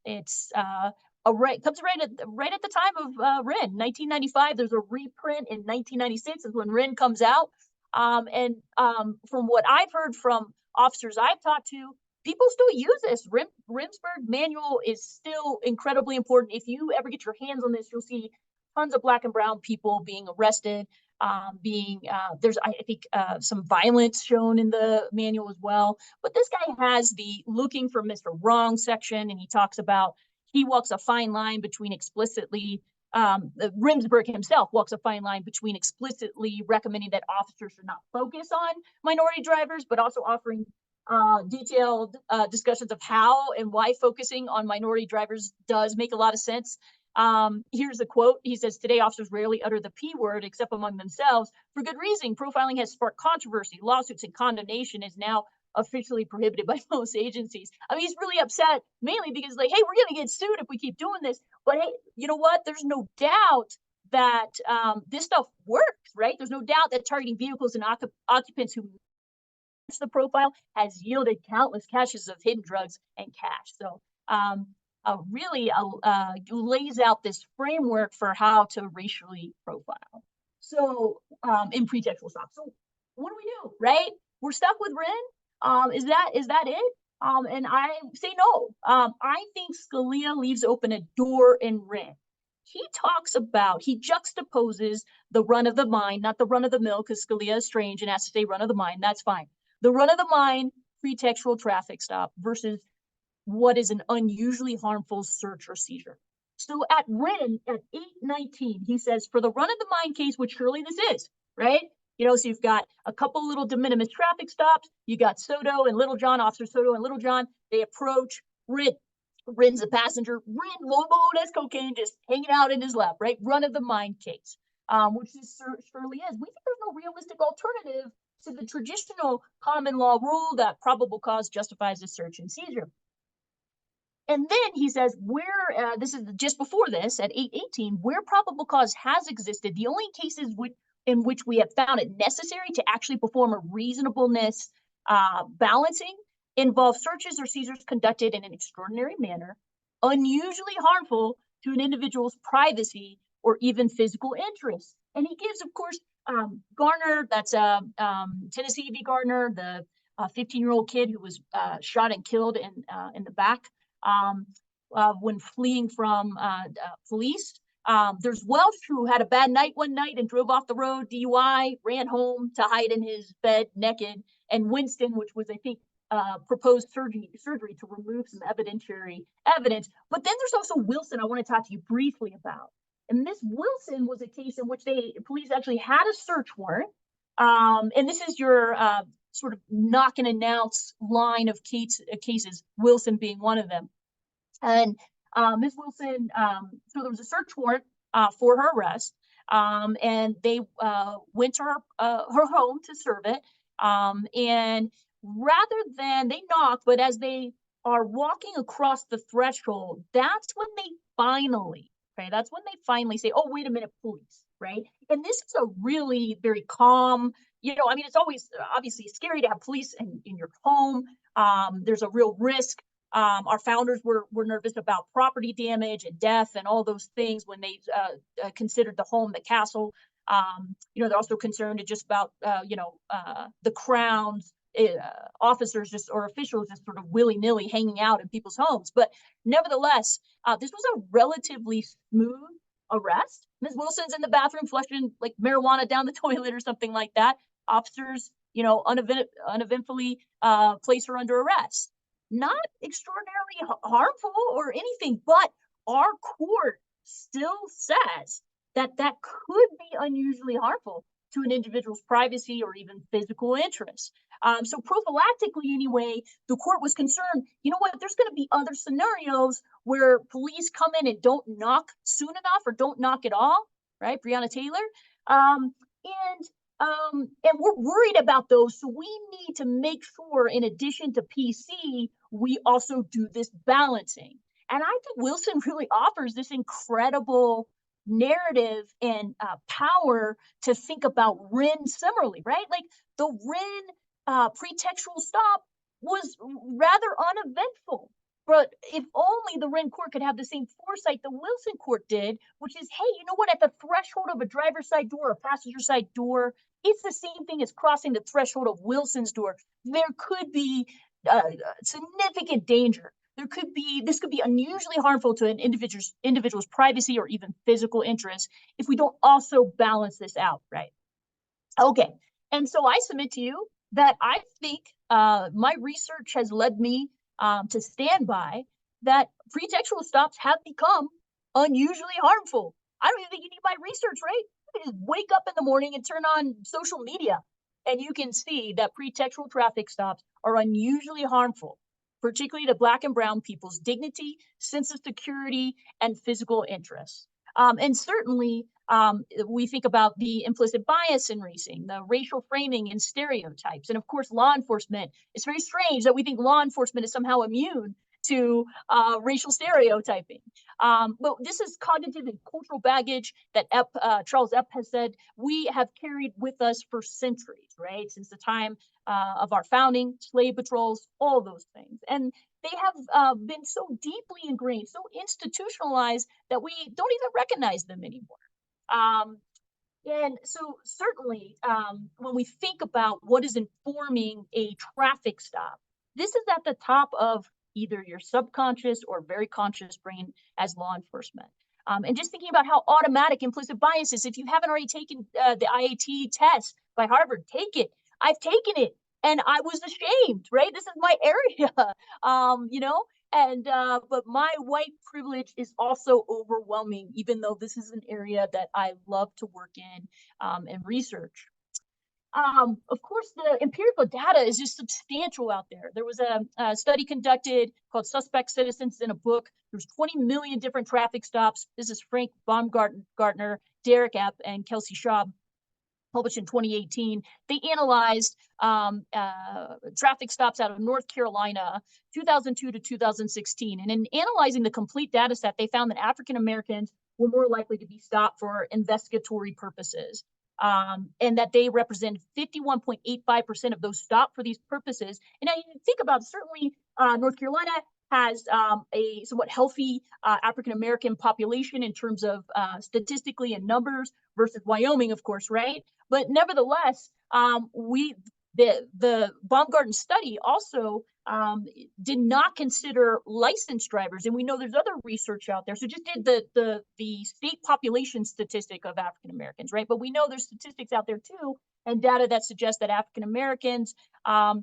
It's comes right at the time of Whren, 1995. There's a reprint in 1996 is when Whren comes out. And from what I've heard from officers I've talked to, people still use this. Remberg manual is still incredibly important. If you ever get your hands on this, you'll see tons of Black and brown people being arrested, there's, I think, some violence shown in the manual as well. But this guy has the looking for Mr. Wrong section, and he talks about he walks a fine line between explicitly, Remberg himself walks a fine line between explicitly recommending that officers should not focus on minority drivers, but also offering detailed discussions of how and why focusing on minority drivers does make a lot of sense. Here's a quote. He says, "Today, officers rarely utter the P word except among themselves. For good reason. Profiling has sparked controversy, lawsuits, and condemnation is now officially prohibited by most agencies." I mean, he's really upset, mainly because, like, hey, we're going to get sued if we keep doing this. But hey, you know what? There's no doubt that this stuff works, right? There's no doubt that targeting vehicles and occupants who the profile has yielded countless caches of hidden drugs and cash. So really lays out this framework for how to racially profile. So in pretextual stops. So what do we do, right? We're stuck with Whren. Is that it? And I say no. I think Scalia leaves open a door in Whren. He juxtaposes the run of the mine, not the run of the mill, because Scalia is strange and has to say run of the mine. That's fine. The run of the mine pretextual traffic stop versus what is an unusually harmful search or seizure. So at Whren, at 819, he says, for the run of the mine case, which surely this is, right? You know, so you've got a couple little de minimis traffic stops. You got Soto and Littlejohn, Officer Soto and Littlejohn. They approach Whren. Wren's a passenger. Whren, Lobo, has cocaine just hanging out in his lap, right? Run of the mine case, which this surely is. We think there's no realistic alternative to the traditional common law rule that probable cause justifies a search and seizure. And then he says, this is just before this, at 818, where probable cause has existed, the only cases in which we have found it necessary to actually perform a reasonableness balancing involve searches or seizures conducted in an extraordinary manner, unusually harmful to an individual's privacy or even physical interests. And he gives, of course, Garner, that's Tennessee v. Gardner, the 15-year-old kid who was shot and killed in the back when fleeing from police. There's Welch, who had a bad night one night and drove off the road, DUI, ran home to hide in his bed naked, and Winston, which was, I think, proposed surgery to remove some evidentiary evidence. But then there's also Wilson I want to talk to you briefly about. And this Wilson was a case in which police actually had a search warrant. And this is your sort of knock and announce line of cases, Wilson being one of them. And Ms. Wilson, so there was a search warrant for her arrest, and they went to her home to serve it. And rather than, they knocked, but as they are walking across the threshold, that's when they finally say, oh, wait a minute, police, right? And this is a really very calm, I mean, it's always obviously scary to have police in your home. There's a real risk. Our founders were nervous about property damage and death and all those things when they considered the home, the castle. They're also concerned just about, the Crown's officers or officials just sort of willy-nilly hanging out in people's homes. But nevertheless, this was a relatively smooth arrest. Ms. Wilson's in the bathroom flushing like marijuana down the toilet or something like that. Officers, uneventfully place her under arrest. Not extraordinarily harmful or anything, but our court still says that could be unusually harmful to an individual's privacy or even physical interests. So prophylactically anyway, the court was concerned, there's going to be other scenarios where police come in and don't knock soon enough or don't knock at all, right? Breonna Taylor. And we're worried about those. So we need to make sure, in addition to PC, we also do this balancing. And I think Wilson really offers this incredible narrative and power to think about Whren similarly, right? Like the Whren pretextual stop was rather uneventful. But if only the Whren court could have the same foresight the Wilson court did, which is, hey, you know what? At the threshold of a driver's side door, a passenger side door, it's the same thing as crossing the threshold of Wilson's door. There could be significant danger. This could be unusually harmful to an individual's privacy or even physical interests if we don't also balance this out, right? Okay, and so I submit to you that I think my research has led me to stand by that pretextual stops have become unusually harmful. I don't even think you need my research, right? You can just wake up in the morning and turn on social media, and you can see that pretextual traffic stops are unusually harmful, particularly to Black and Brown people's dignity, sense of security, and physical interests. And certainly, we think about the implicit bias in racing, the racial framing and stereotypes, and of course, law enforcement. It's very strange that we think law enforcement is somehow immune to racial stereotyping. But this is cognitive and cultural baggage that Charles Epp has said we have carried with us for centuries, right? Since the time of our founding, slave patrols, all those things. And they have been so deeply ingrained, so institutionalized that we don't even recognize them anymore. And so certainly when we think about what is informing a traffic stop, this is at the top of either your subconscious or very conscious brain as law enforcement. And just thinking about how automatic implicit bias is. If you haven't already taken the IAT test by Harvard, take it. I've taken it and I was ashamed, right? This is my area, you know? And but my white privilege is also overwhelming, even though this is an area that I love to work in and research. Of course, the empirical data is just substantial out there. There was a study conducted called Suspect Citizens in a Book. There's 20 million different traffic stops. This is Frank Baumgartner, Derek Epp, and Kelsey Schaub, published in 2018. They analyzed traffic stops out of North Carolina, 2002 to 2016. And in analyzing the complete data set, they found that African Americans were more likely to be stopped for investigatory purposes. And that they represented 51.85% of those stopped for these purposes. And now you think about, certainly North Carolina has a somewhat healthy African-American population in terms of statistically and numbers versus Wyoming, of course, right? But nevertheless, the Baumgarten study also did not consider licensed drivers, and we know there's other research out there. So just did the state population statistic of African Americans, right? But we know there's statistics out there too, and data that suggests that African Americans are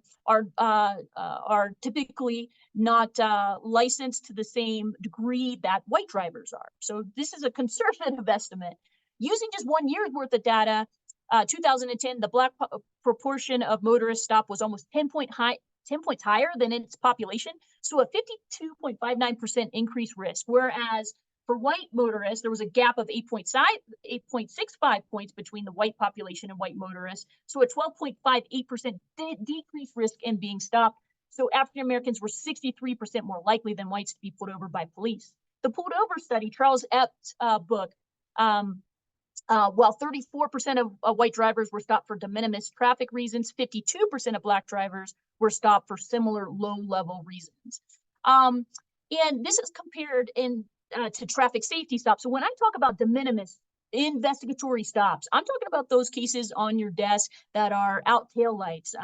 typically not licensed to the same degree that white drivers are. So this is a conservative estimate. Using just 1 year's worth of data, 2010, the Black proportion of motorists stopped was almost 10 points higher than its population. So a 52.59% increased risk. Whereas for white motorists, there was a gap of 8.65 points between the white population and white motorists. So a 12.58% decreased risk in being stopped. So African Americans were 63% more likely than whites to be pulled over by police. The pulled over study, Charles Epp's book, while 34% of white drivers were stopped for de minimis traffic reasons, 52% of Black drivers were stopped for similar low-level reasons. And this is compared to traffic safety stops. So when I talk about de minimis investigatory stops, I'm talking about those cases on your desk that are out taillights,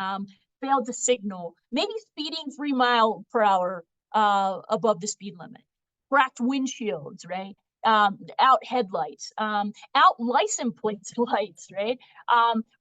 failed to signal, maybe speeding 3 miles per hour above the speed limit, cracked windshields, right? Out headlights, out license plate lights, right?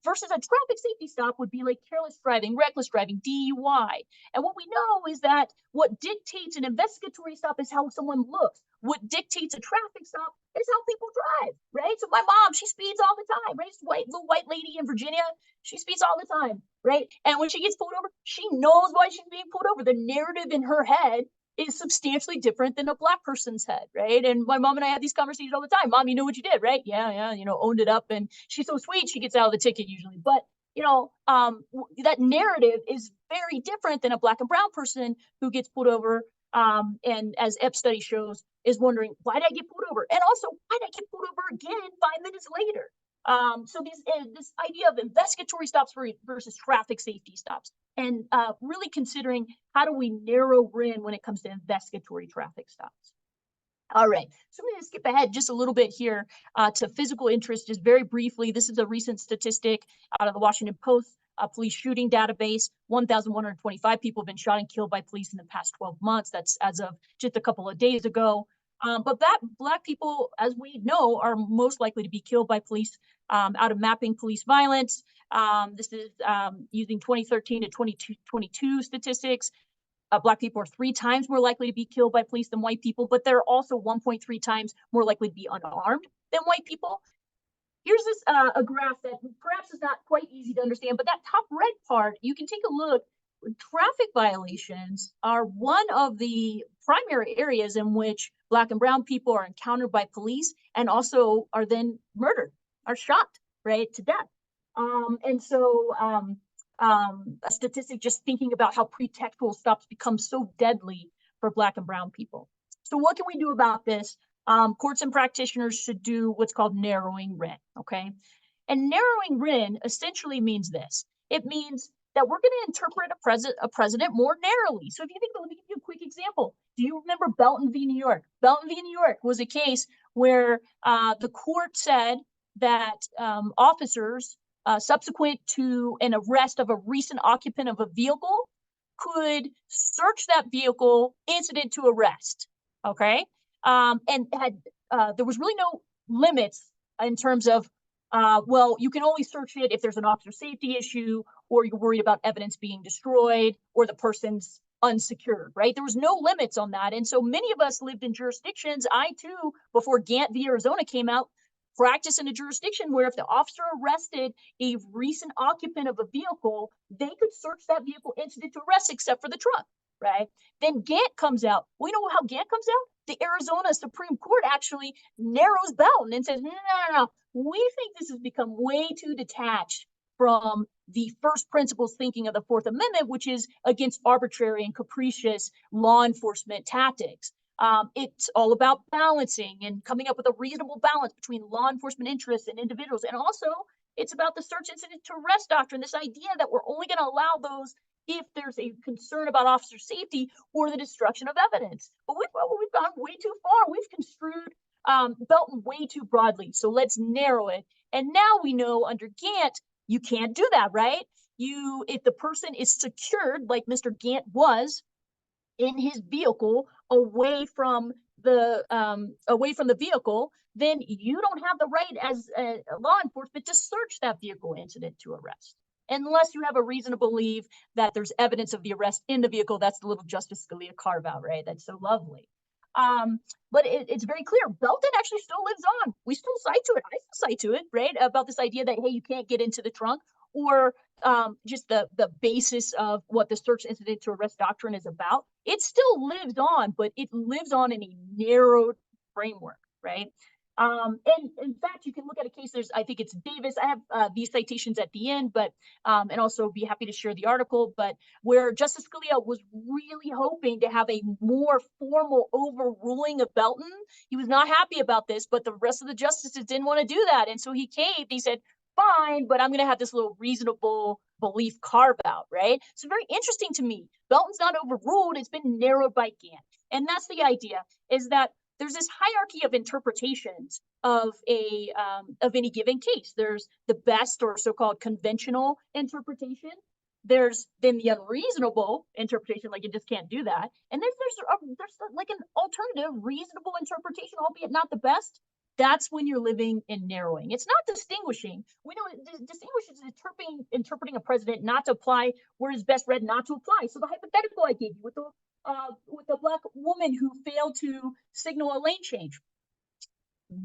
Versus a traffic safety stop would be like careless driving, reckless driving, DUI. And what we know is that what dictates an investigatory stop is how someone looks. What dictates a traffic stop is how people drive, right? So my mom, she speeds all the time, right? Little white lady in Virginia, she speeds all the time, right? And when she gets pulled over, she knows why she's being pulled over. The narrative in her head is substantially different than a Black person's head, right? And my mom and I have these conversations all the time. Mom, you know what you did, right? Yeah, owned it up. And she's so sweet, she gets out of the ticket usually. But, that narrative is very different than a Black and brown person who gets pulled over. And as Epp study shows, is wondering, why did I get pulled over? And also, why did I get pulled over again 5 minutes later? So this idea of investigatory stops versus traffic safety stops, and really considering how do we narrow Whren when it comes to investigatory traffic stops. All right, so I'm going to skip ahead just a little bit here to physical interest, just very briefly. This is a recent statistic out of the Washington Post police shooting database. 1,125 people have been shot and killed by police in the past 12 months. That's as of just a couple of days ago. But Black people, as we know, are most likely to be killed by police out of mapping police violence. This is using 2013 to 2022 statistics. Black people are 3 times more likely to be killed by police than white people, but they're also 1.3 times more likely to be unarmed than white people. Here's this a graph that perhaps is not quite easy to understand, but that top red part, you can take a look. Traffic violations are one of the primary areas in which Black and brown people are encountered by police and also are then murdered, are shot, right, to death. And so a statistic just thinking about how pretextual stops become so deadly for Black and brown people. So what can we do about this? Courts and practitioners should do what's called narrowing Whren, okay? And narrowing Whren essentially means this. It means that we're going to interpret a president more narrowly. So if you think, let me give you a quick example. Do you remember Belton v. New York? Belton v. New York was a case where the court said that officers, subsequent to an arrest of a recent occupant of a vehicle, could search that vehicle incident to arrest, okay? And had there was really no limits in terms of, well, you can only search it if there's an officer safety issue, or you're worried about evidence being destroyed, or the person's unsecured, right? There was no limits on that. And so many of us lived in jurisdictions, I too, before Gantt v. Arizona came out, practice in a jurisdiction where if the officer arrested a recent occupant of a vehicle, they could search that vehicle incident to arrest except for the trunk, right? Then Gantt comes out. We know how Gantt comes out? The Arizona Supreme Court actually narrows Belton and says, no. We think this has become way too detached from the first principles thinking of the Fourth Amendment, which is against arbitrary and capricious law enforcement tactics. It's all about balancing and coming up with a reasonable balance between law enforcement interests and individuals. And also, it's about the search incident to arrest doctrine, this idea that we're only going to allow those if there's a concern about officer safety or the destruction of evidence. But we've gone way too far. We've construed Belton way too broadly. So let's narrow it. And now we know under Gantt, you can't do that, right? If the person is secured, like Mr. Gantt was, in his vehicle away from the vehicle, then you don't have the right as law enforcement to search that vehicle incident to arrest, unless you have a reason to believe that there's evidence of the arrest in the vehicle. That's the little Justice Scalia carve out, right? That's so lovely. But it's very clear. Belton actually still lives on. We still cite to it. I still cite to it, right? About this idea that, hey, you can't get into the trunk, or just the basis of what the search incident to arrest doctrine is about. It still lives on, but it lives on in a narrowed framework, right? And in fact, you can look at a case. I think it's Davis. I have these citations at the end, but and also be happy to share the article. But where Justice Scalia was really hoping to have a more formal overruling of Belton, he was not happy about this. But the rest of the justices didn't want to do that, and so he caved. He said, "Fine, but I'm going to have this little reasonable belief carve out," right? So very interesting to me. Belton's not overruled; it's been narrowed by Gantt, and that's the idea. Is that there's this hierarchy of interpretations of any given case. There's the best or so-called conventional interpretation. There's then the unreasonable interpretation, like you just can't do that. And then there's like an alternative, reasonable interpretation, albeit not the best. That's when you're living in narrowing. It's not distinguishing. We know it distinguishes interpreting a president not to apply where is best read not to apply. So the hypothetical I gave you with the Black woman who failed to signal a lane change,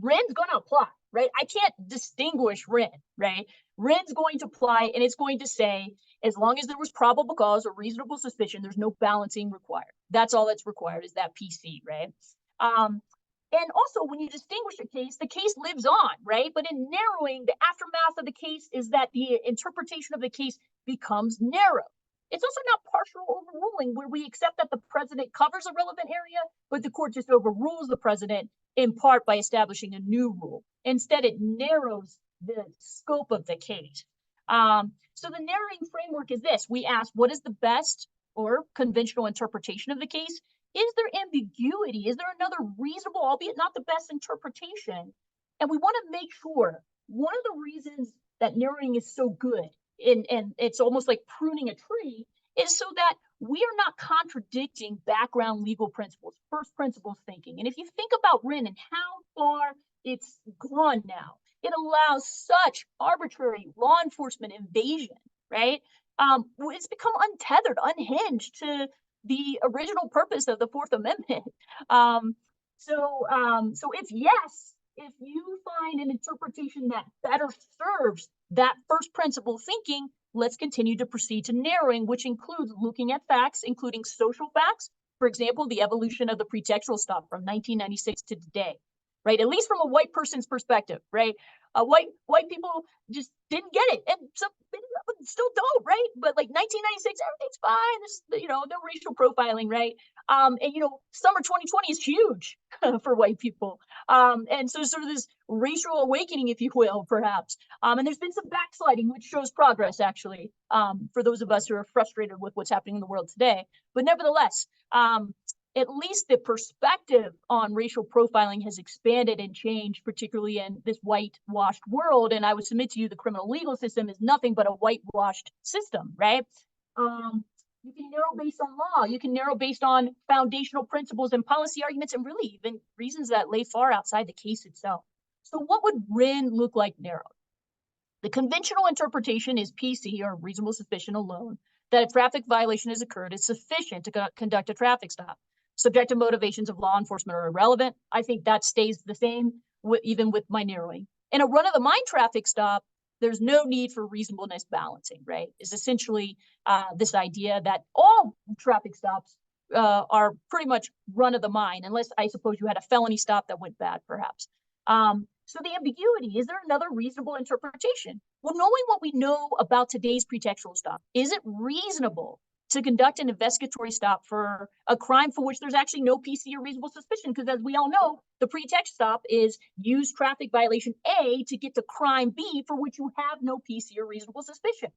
Wren's going to apply, right? I can't distinguish Whren, right? Wren's going to apply, and it's going to say, as long as there was probable cause or reasonable suspicion, there's no balancing required. That's all that's required is that PC, right? And also, when you distinguish a case, the case lives on, right? But in narrowing, the aftermath of the case is that the interpretation of the case becomes narrow. It's also not partial overruling, where we accept that the president covers a relevant area, but the court just overrules the president in part by establishing a new rule. Instead, it narrows the scope of the case. So the narrowing framework is this. We ask, what is the best or conventional interpretation of the case? Is there ambiguity? Is there another reasonable, albeit not the best interpretation? And we want to make sure, one of the reasons that narrowing is so good, and it's almost like pruning a tree, is so that we are not contradicting background legal principles, first principles thinking. And if you think about Whren and how far it's gone now, it allows such arbitrary law enforcement invasion, right? It's become untethered, unhinged to the original purpose of the Fourth Amendment. So if you find an interpretation that better serves that first principle thinking, let's continue to proceed to narrowing, which includes looking at facts, including social facts. For example, the evolution of the pretextual stop from 1996 to today, right? At least from a white person's perspective, right? White people just didn't get it, and some still don't, right? But like 1996, everything's fine. There's no racial profiling, right? And summer 2020 is huge for white people, and so sort of this racial awakening, if you will, perhaps. And there's been some backsliding, which shows progress, actually, for those of us who are frustrated with what's happening in the world today. But nevertheless, at least the perspective on racial profiling has expanded and changed, particularly in this whitewashed world. And I would submit to you, the criminal legal system is nothing but a whitewashed system, right? You can narrow based on law. You can narrow based on foundational principles and policy arguments, and really even reasons that lay far outside the case itself. So what would Whren look like narrowed? The conventional interpretation is PC, or reasonable suspicion alone, that a traffic violation has occurred is sufficient to conduct a traffic stop. Subjective motivations of law enforcement are irrelevant. I think that stays the same even with my narrowing. In a run-of-the-mine traffic stop, there's no need for reasonableness balancing, right? Is essentially this idea that all traffic stops are pretty much run-of-the-mine, unless I suppose you had a felony stop that went bad, perhaps. So the ambiguity, is there another reasonable interpretation? Well, knowing what we know about today's pretextual stop, is it reasonable to conduct an investigatory stop for a crime for which there's actually no PC or reasonable suspicion? Because as we all know, the pretext stop is use traffic violation A to get to crime B for which you have no PC or reasonable suspicion,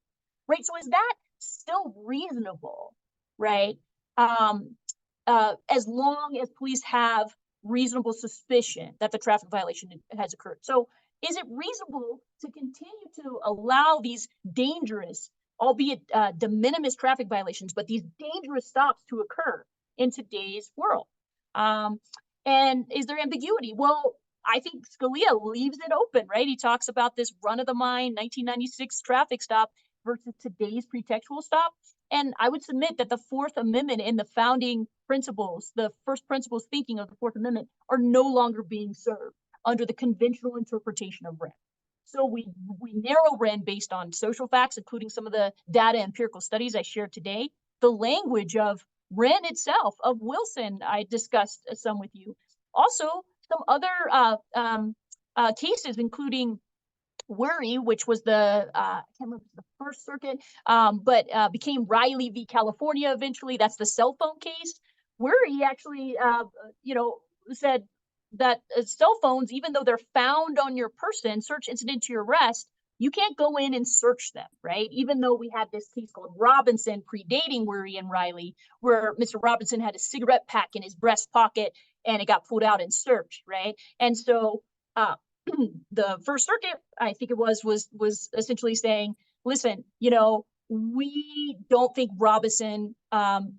right? So is that still reasonable, right? As long as police have reasonable suspicion that the traffic violation has occurred. So is it reasonable to continue to allow these dangerous, albeit de minimis traffic violations, but these dangerous stops to occur in today's world? And is there ambiguity? Well, I think Scalia leaves it open, right? He talks about this run-of-the-mine 1996 traffic stop versus today's pretextual stop. And I would submit that the Fourth Amendment and the founding principles, the first principles thinking of the Fourth Amendment, are no longer being served under the conventional interpretation of Whren. So we narrow Whren based on social facts, including some of the data empirical studies I shared today, the language of Whren itself, of Wilson, I discussed some with you. Also, some other cases, including Whren, which was I can't remember the First Circuit, but became Riley v. California eventually. That's the cell phone case. Whren actually, said that cell phones, even though they're found on your person, search incident to your arrest, you can't go in and search them, right? Even though we had this case called Robinson predating Whren and Riley, where Mr. Robinson had a cigarette pack in his breast pocket and it got pulled out and searched, right? And so the First Circuit, I think it was essentially saying, listen, we don't think Robinson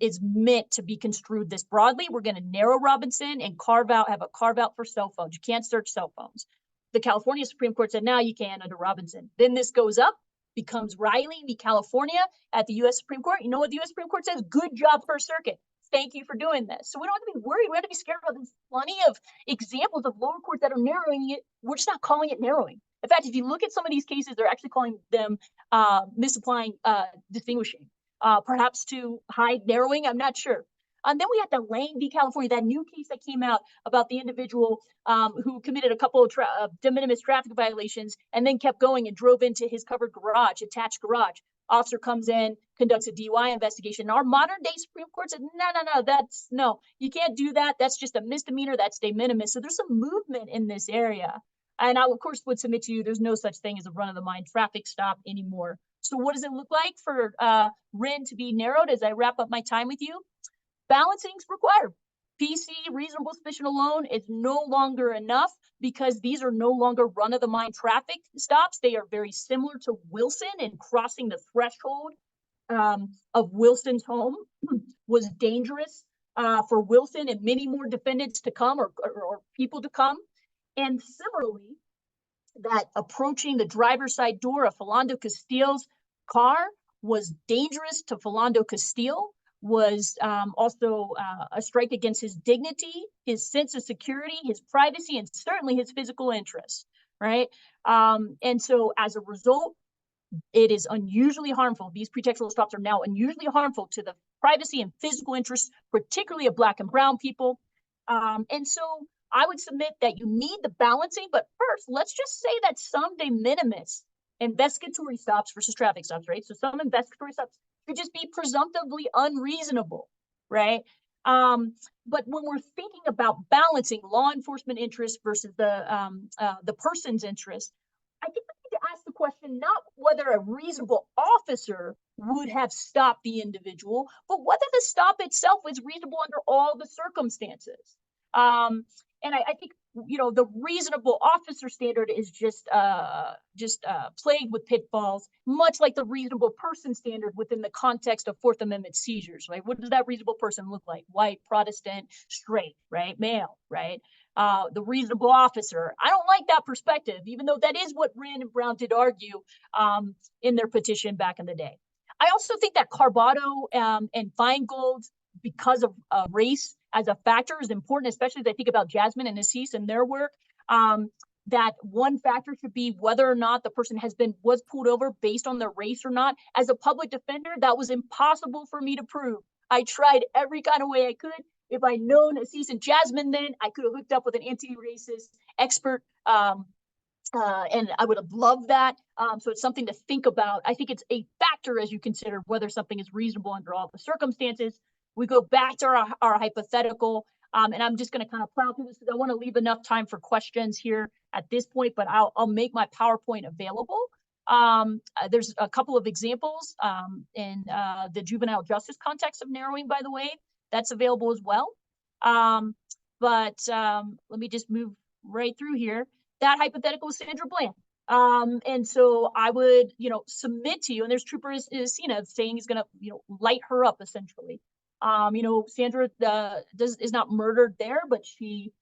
is meant to be construed this broadly. We're going to narrow Robinson and have a carve out for cell phones. You can't search cell phones. The California Supreme Court said, now you can under Robinson. Then this goes up, becomes Riley v. California at the U.S. Supreme Court. You know what the U.S. Supreme Court says? Good job, First Circuit. Thank you for doing this. So we don't have to be worried. We don't have to be scared about this. Plenty of examples of lower courts that are narrowing it. We're just not calling it narrowing. In fact, if you look at some of these cases, they're actually calling them misapplying distinguishing, perhaps to hide narrowing. I'm not sure. And then we had the Lane v. California, that new case that came out about the individual who committed a couple of de minimis traffic violations and then kept going and drove into his covered garage, attached garage. Officer comes in, conducts a DUI investigation. Our modern day Supreme Court said, no, you can't do that. That's just a misdemeanor. That's de minimis. So there's some movement in this area. And I, of course, would submit to you, there's no such thing as a run-of-the-mine traffic stop anymore. So what does it look like for Whren to be narrowed as I wrap up my time with you? Balancing's required. PC, reasonable suspicion alone is no longer enough because these are no longer run-of-the-mine traffic stops. They are very similar to Wilson, and crossing the threshold of Wilson's home was dangerous for Wilson and many more defendants to come or people to come. And similarly, that approaching the driver's side door of Philando Castile's car was dangerous to Philando Castile, was also a strike against his dignity, his sense of security, his privacy, and certainly his physical interests, right? And so as a result, it is unusually harmful. These pretextual stops are now unusually harmful to the privacy and physical interests, particularly of Black and brown people. And so I would submit that you need the balancing, but first, let's just say that some de minimis investigatory stops versus traffic stops, right? So some investigatory stops could just be presumptively unreasonable, right? But when we're thinking about balancing law enforcement interests versus the person's interest, I think we need to ask the question not whether a reasonable officer would have stopped the individual, but whether the stop itself was reasonable under all the circumstances. And I think, you know, the reasonable officer standard is just plagued with pitfalls, much like the reasonable person standard within the context of Fourth Amendment seizures, right? What does that reasonable person look like? White, Protestant, straight, right? Male, right? The reasonable officer. I don't like that perspective, even though that is what Whren and Brown did argue in their petition back in the day. I also think that Carbotto and Feingold, because of race as a factor, is important, especially as I think about Jasmine and Asees and their work. That one factor should be whether or not the person was pulled over based on their race or not. As a public defender, that was impossible for me to prove. I tried every kind of way I could. If I'd known Asees and Jasmine then, I could have hooked up with an anti-racist expert, and I would have loved that. So it's something to think about. I think it's a factor as you consider whether something is reasonable under all the circumstances. We go back to our hypothetical, and I'm just going to kind of plow through this because I want to leave enough time for questions here at this point, but I'll make my PowerPoint available. There's a couple of examples in the juvenile justice context of narrowing, by the way, that's available as well. But let me just move right through here. That hypothetical is Sandra Bland. And so I would, you know, submit to you, and there's Trooper Isina saying he's going to, you know, light her up essentially. You know, Sandra is not murdered there, but she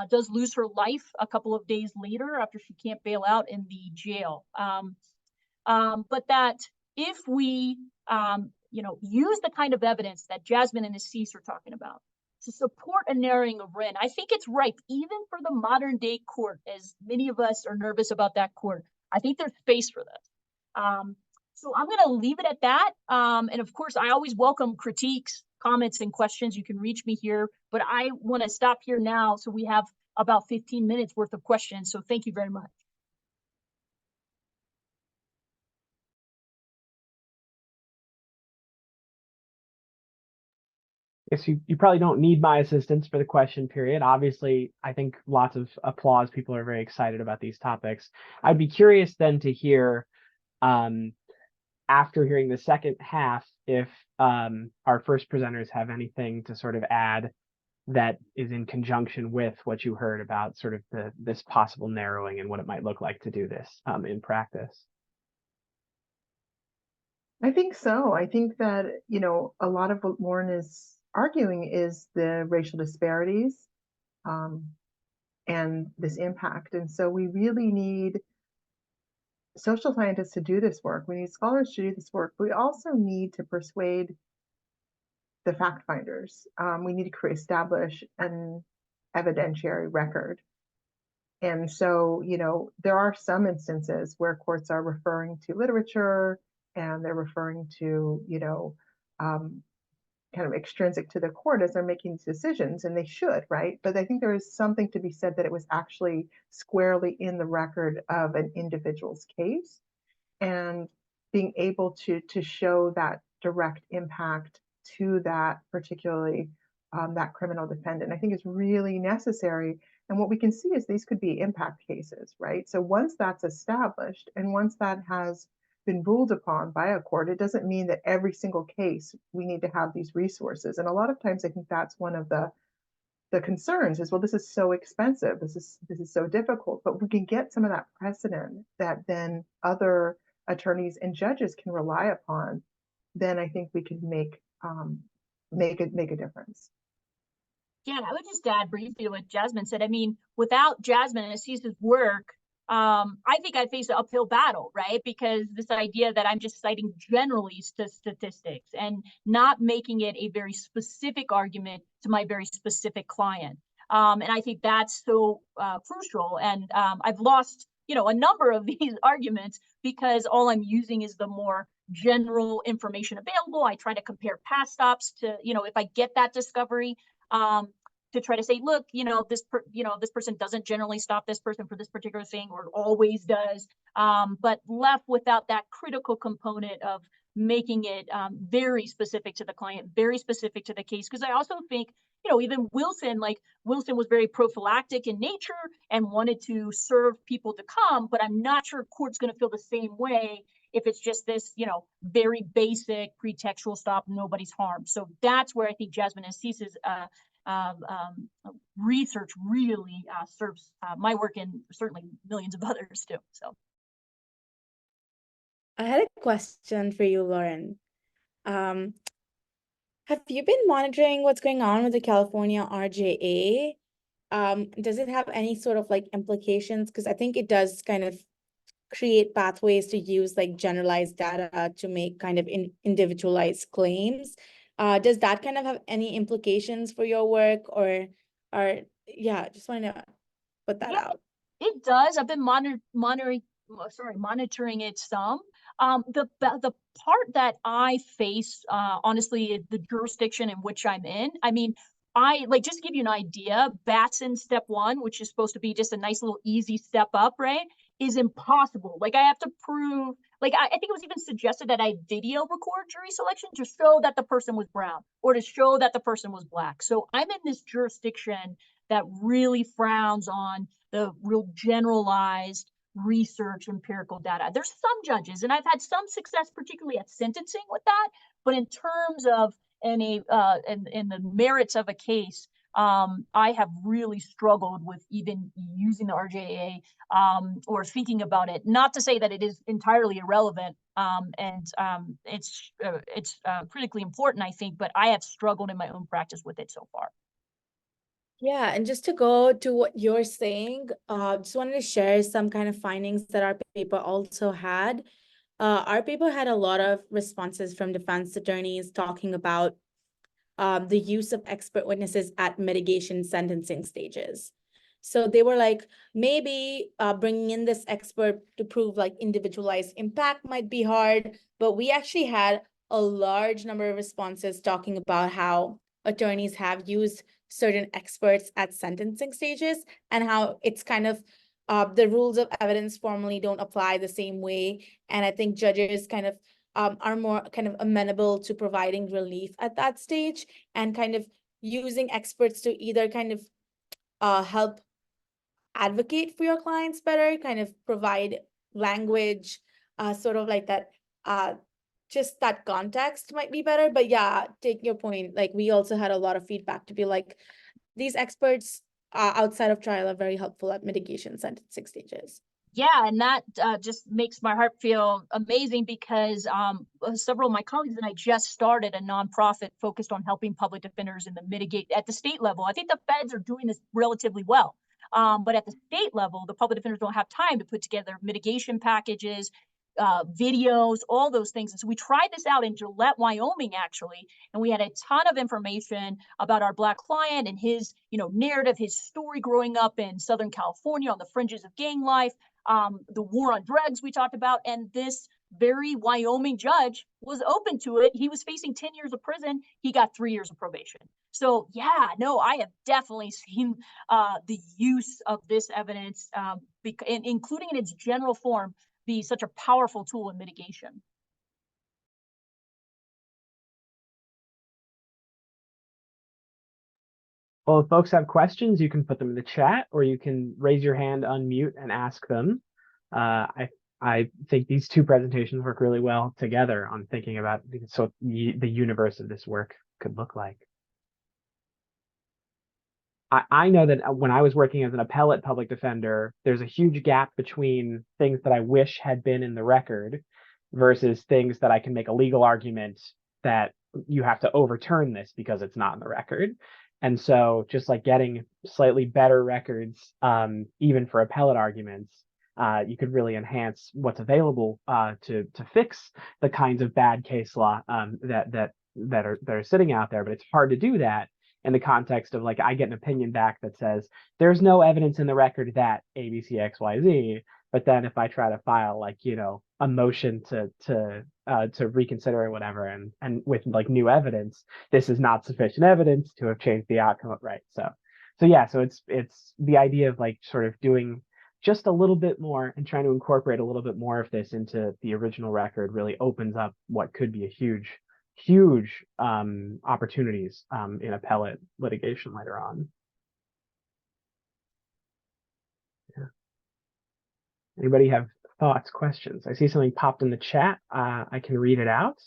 does lose her life a couple of days later after she can't bail out in the jail. But that if we, you know, use the kind of evidence that Jasmine and Asees are talking about to support a narrowing of Whren, I think it's ripe, even for the modern day court, as many of us are nervous about that court. I think there's space for this. So I'm going to leave it at that. And of course, I always welcome critiques, comments, and questions. You can reach me here, but I want to stop here now so we have about 15 minutes worth of questions. So thank you very much. Yes, you probably don't need my assistance for the question period. Obviously, I think lots of applause. People are very excited about these topics. I'd be curious then to hear, after hearing the second half, if our first presenters have anything to sort of add that is in conjunction with what you heard about sort of this possible narrowing and what it might look like to do this in practice. I think so. I think that, you know, a lot of what Whren is arguing is the racial disparities and this impact. And so we really need social scientists to do this work. We need scholars to do this work. We also need to persuade the fact finders. We need to establish an evidentiary record. And so, you know, there are some instances where courts are referring to literature and they're referring to, you know, kind of extrinsic to the court as they're making these decisions, and they should, right? But I think there is something to be said that it was actually squarely in the record of an individual's case, and being able to show that direct impact to that particularly that criminal defendant, I think is really necessary. And what we can see is these could be impact cases, right? So once that's established and once that has been ruled upon by a court, it doesn't mean that every single case we need to have these resources. And a lot of times I think that's one of the concerns is, well, this is so expensive, this is so difficult, but we can get some of that precedent that then other attorneys and judges can rely upon, then I think we can make a difference. Yeah, I would just add briefly to what Jasmine said. I mean, without Jasmine and Asees' work, I think I face an uphill battle, right? Because this idea that I'm just citing generally statistics and not making it a very specific argument to my very specific client. And I think that's so crucial. And I've lost, you know, a number of these arguments because all I'm using is the more general information available. I try to compare past stops to, you know, if I get that discovery. to try to say, look, this person doesn't generally stop this person for this particular thing, or always does, but left without that critical component of making it very specific to the client, very specific to the case. Because I also think, even Wilson was very prophylactic in nature and wanted to serve people to come, but I'm not sure court's going to feel the same way if it's just this, very basic pretextual stop, nobody's harmed. So that's where I think Jasmine and Asees's research really serves my work, and certainly millions of others too. So I had a question for you, Lauren. Have you been monitoring what's going on with the California RJA? Does it have any sort of implications? Because I think it does kind of create pathways to use generalized data to make kind of individualized claims. Does that kind of have any implications for your work, or yeah, just want to put that out. It does. I've been monitoring it some. The part that I face, honestly, the jurisdiction in which I'm in. I mean, just to give you an idea, Bhasin step 1, which is supposed to be just a nice little easy step up, right, is impossible. I have to prove, I think it was even suggested that I video record jury selection to show that the person was brown or to show that the person was black. So I'm in this jurisdiction that really frowns on the real generalized research empirical data. There's some judges, and I've had some success, particularly at sentencing with that, but in terms of in the merits of a case, I have really struggled with even using the RJA or thinking about it. Not to say that it is entirely irrelevant, and it's critically important, I think, but I have struggled in my own practice with it so far. Yeah, and just to go to what you're saying, just wanted to share some kind of findings that our paper also had. Our paper had a lot of responses from defense attorneys talking about the use of expert witnesses at mitigation sentencing stages. So they were maybe bringing in this expert to prove individualized impact might be hard, but we actually had a large number of responses talking about how attorneys have used certain experts at sentencing stages and how it's kind of the rules of evidence formally don't apply the same way. And I think judges kind of are more kind of amenable to providing relief at that stage and kind of using experts to either kind of help advocate for your clients better, kind of provide language, sort of that, just that context might be better. But yeah, take your point. We also had a lot of feedback to be these experts outside of trial are very helpful at mitigation sentencing stages. Yeah, and that just makes my heart feel amazing because several of my colleagues and I just started a nonprofit focused on helping public defenders in the mitigate at the state level. I think the feds are doing this relatively well, but at the state level, the public defenders don't have time to put together mitigation packages, videos, all those things. And so we tried this out in Gillette, Wyoming, actually, and we had a ton of information about our Black client and his, narrative, his story growing up in Southern California on the fringes of gang life, the war on drugs we talked about, and this very Wyoming judge was open to it. He was facing 10 years of prison. He got 3 years of probation. So yeah, no, I have definitely seen the use of this evidence, including in its general form, be such a powerful tool in mitigation. Well, if folks have questions, you can put them in the chat, or you can raise your hand, unmute, and ask them. I think these two presentations work really well together on thinking about the universe of this work could look like. I know that when I was working as an appellate public defender, there's a huge gap between things that I wish had been in the record versus things that I can make a legal argument that you have to overturn this because it's not in the record. And so just getting slightly better records, even for appellate arguments, you could really enhance what's available to fix the kinds of bad case law that are sitting out there. But it's hard to do that in the context of I get an opinion back that says there's no evidence in the record that ABC XYZ, but then if I try to file a motion to to reconsider or whatever, and with like new evidence, this is not sufficient evidence to have changed the outcome, right? So yeah, so it's the idea of like sort of doing just a little bit more and trying to incorporate a little bit more of this into the original record really opens up what could be a huge opportunities in appellate litigation later on. Yeah. Anybody have thoughts, questions? I see something popped in the chat. I can read it out.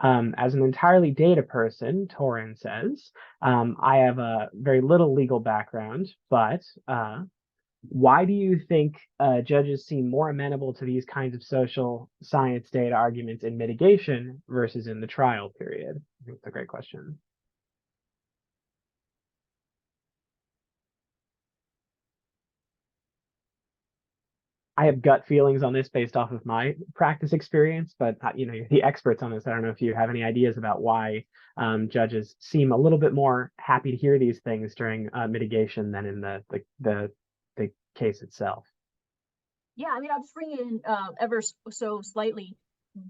As an entirely data person, Torin says, I have a very little legal background, but why do you think judges seem more amenable to these kinds of social science data arguments in mitigation versus in the trial period? I think it's a great question. I have gut feelings on this based off of my practice experience, but you know, you're the experts on this. I don't know if you have any ideas about why judges seem a little bit more happy to hear these things during mitigation than in the case itself. Yeah, I mean, I'll just bring it in ever so slightly.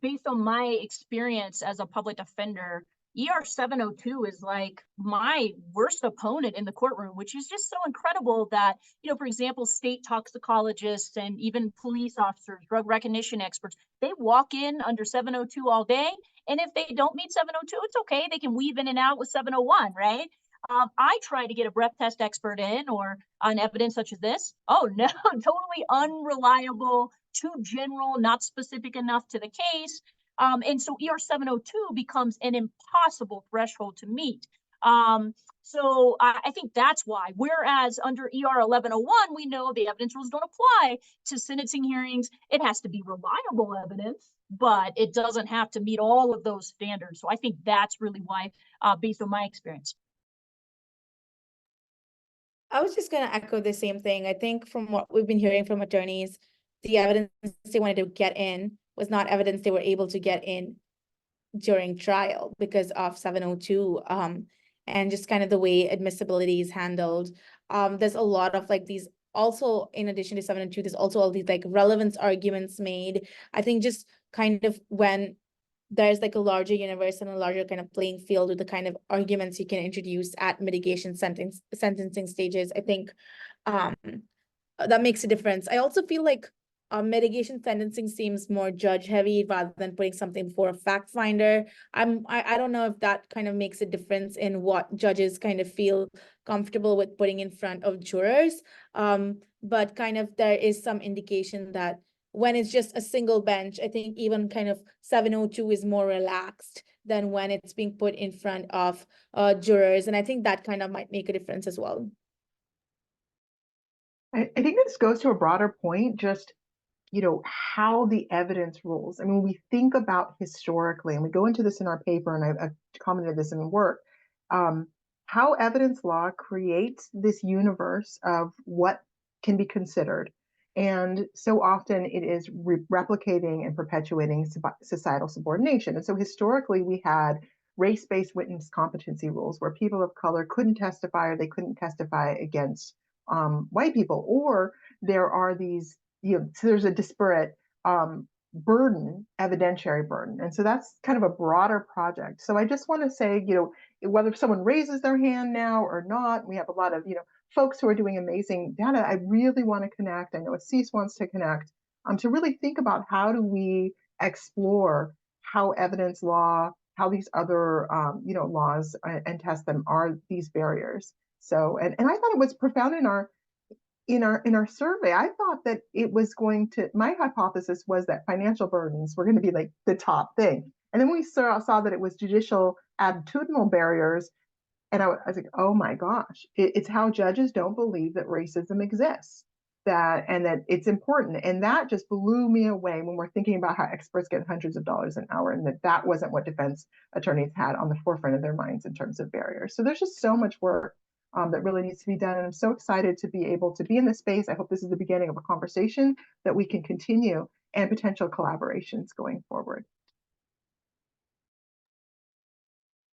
Based on my experience as a public defender, ER 702 is like my worst opponent in the courtroom, which is just so incredible that, you know, for example, state toxicologists and even police officers, drug recognition experts, they walk in under 702 all day. And if they don't meet 702, it's okay. They can weave in and out with 701, right? I try to get a breath test expert in or on evidence such as this. Oh no, totally unreliable, too general, not specific enough to the case. And so ER 702 becomes an impossible threshold to meet. So I think that's why. Whereas under ER 1101, we know the evidence rules don't apply to sentencing hearings. It has to be reliable evidence, but it doesn't have to meet all of those standards. So I think that's really why, based on my experience. I was just going to echo the same thing. I think from what we've been hearing from attorneys, the evidence they wanted to get in was not evidence they were able to get in during trial because of 702 and just kind of the way admissibility is handled. There's a lot of like these also, in addition to 702, there's also all these like relevance arguments made. I think just kind of when there's like a larger universe and a larger kind of playing field with the kind of arguments you can introduce at mitigation sentencing stages, I think that makes a difference. I also feel like mitigation sentencing seems more judge heavy rather than putting something before a fact finder. I don't know if that kind of makes a difference in what judges kind of feel comfortable with putting in front of jurors. But kind of there is some indication that when it's just a single bench, I think even kind of 702 is more relaxed than when it's being put in front of jurors. And I think that kind of might make a difference as well. I think this goes to a broader point, just, you know, how the evidence rules. I mean, we think about historically, and we go into this in our paper, and I've commented this in the work, how evidence law creates this universe of what can be considered. And so often it is replicating and perpetuating societal subordination. And so historically we had race-based witness competency rules where people of color couldn't testify or they couldn't testify against white people, or there are these, you know, so there's a disparate burden, evidentiary burden. And so that's kind of a broader project. So I just want to say, you know, whether someone raises their hand now or not, we have a lot of, you know, folks who are doing amazing data. I really want to connect. I know Asees wants to connect to really think about how do we explore how evidence law, how these other, you know, laws and test them are these barriers. So, and I thought it was profound in our survey. I thought that it was going to, my hypothesis was that financial burdens were going to be like the top thing. And then we saw that it was judicial attitudinal barriers. And I was like, oh my gosh, it's how judges don't believe that racism exists, and that it's important. And that just blew me away when we're thinking about how experts get hundreds of dollars an hour, and that wasn't what defense attorneys had on the forefront of their minds in terms of barriers. So there's just so much work that really needs to be done. And I'm so excited to be able to be in this space. I hope this is the beginning of a conversation that we can continue and potential collaborations going forward.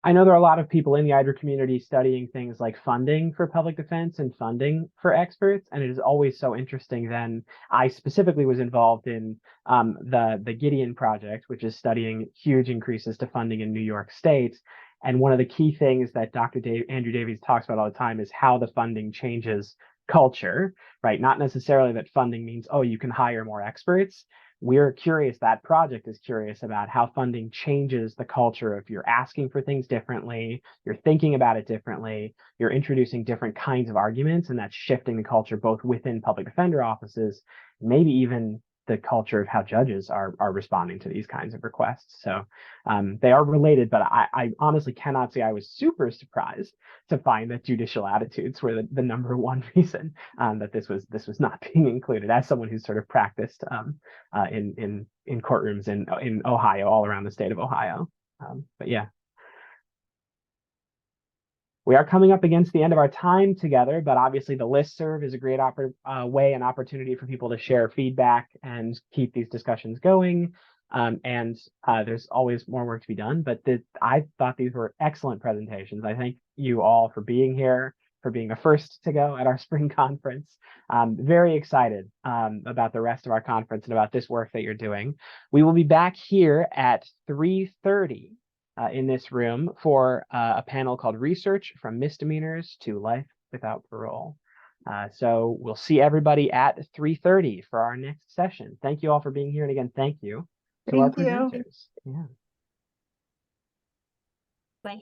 I know there are a lot of people in the IDRA community studying things like funding for public defense and funding for experts, and it is always so interesting. Then I specifically was involved in the Gideon Project, which is studying huge increases to funding in New York State. And one of the key things that Dr. Andrew Davies talks about all the time is how the funding changes culture, right? Not necessarily that funding means, oh, you can hire more experts. We're curious, that project is curious about how funding changes the culture of you're asking for things differently, you're thinking about it differently, you're introducing different kinds of arguments, and that's shifting the culture both within public defender offices, maybe even the culture of how judges are responding to these kinds of requests. So they are related, but I honestly cannot say I was super surprised to find that judicial attitudes were the number one reason that this was not being included, as someone who's sort of practiced in courtrooms in Ohio, all around the state of Ohio. But yeah. We are coming up against the end of our time together, but obviously the listserv is a great way and opportunity for people to share feedback and keep these discussions going. There's always more work to be done, but I thought these were excellent presentations. I thank you all for being here, for being the first to go at our spring conference. Very excited about the rest of our conference and about this work that you're doing. We will be back here at 3:30 in this room for a panel called Research from Misdemeanors to Life Without Parole. So we'll see everybody at 3:30 for our next session. Thank you all for being here. And again, thank you to our presenters. Yeah. Bye.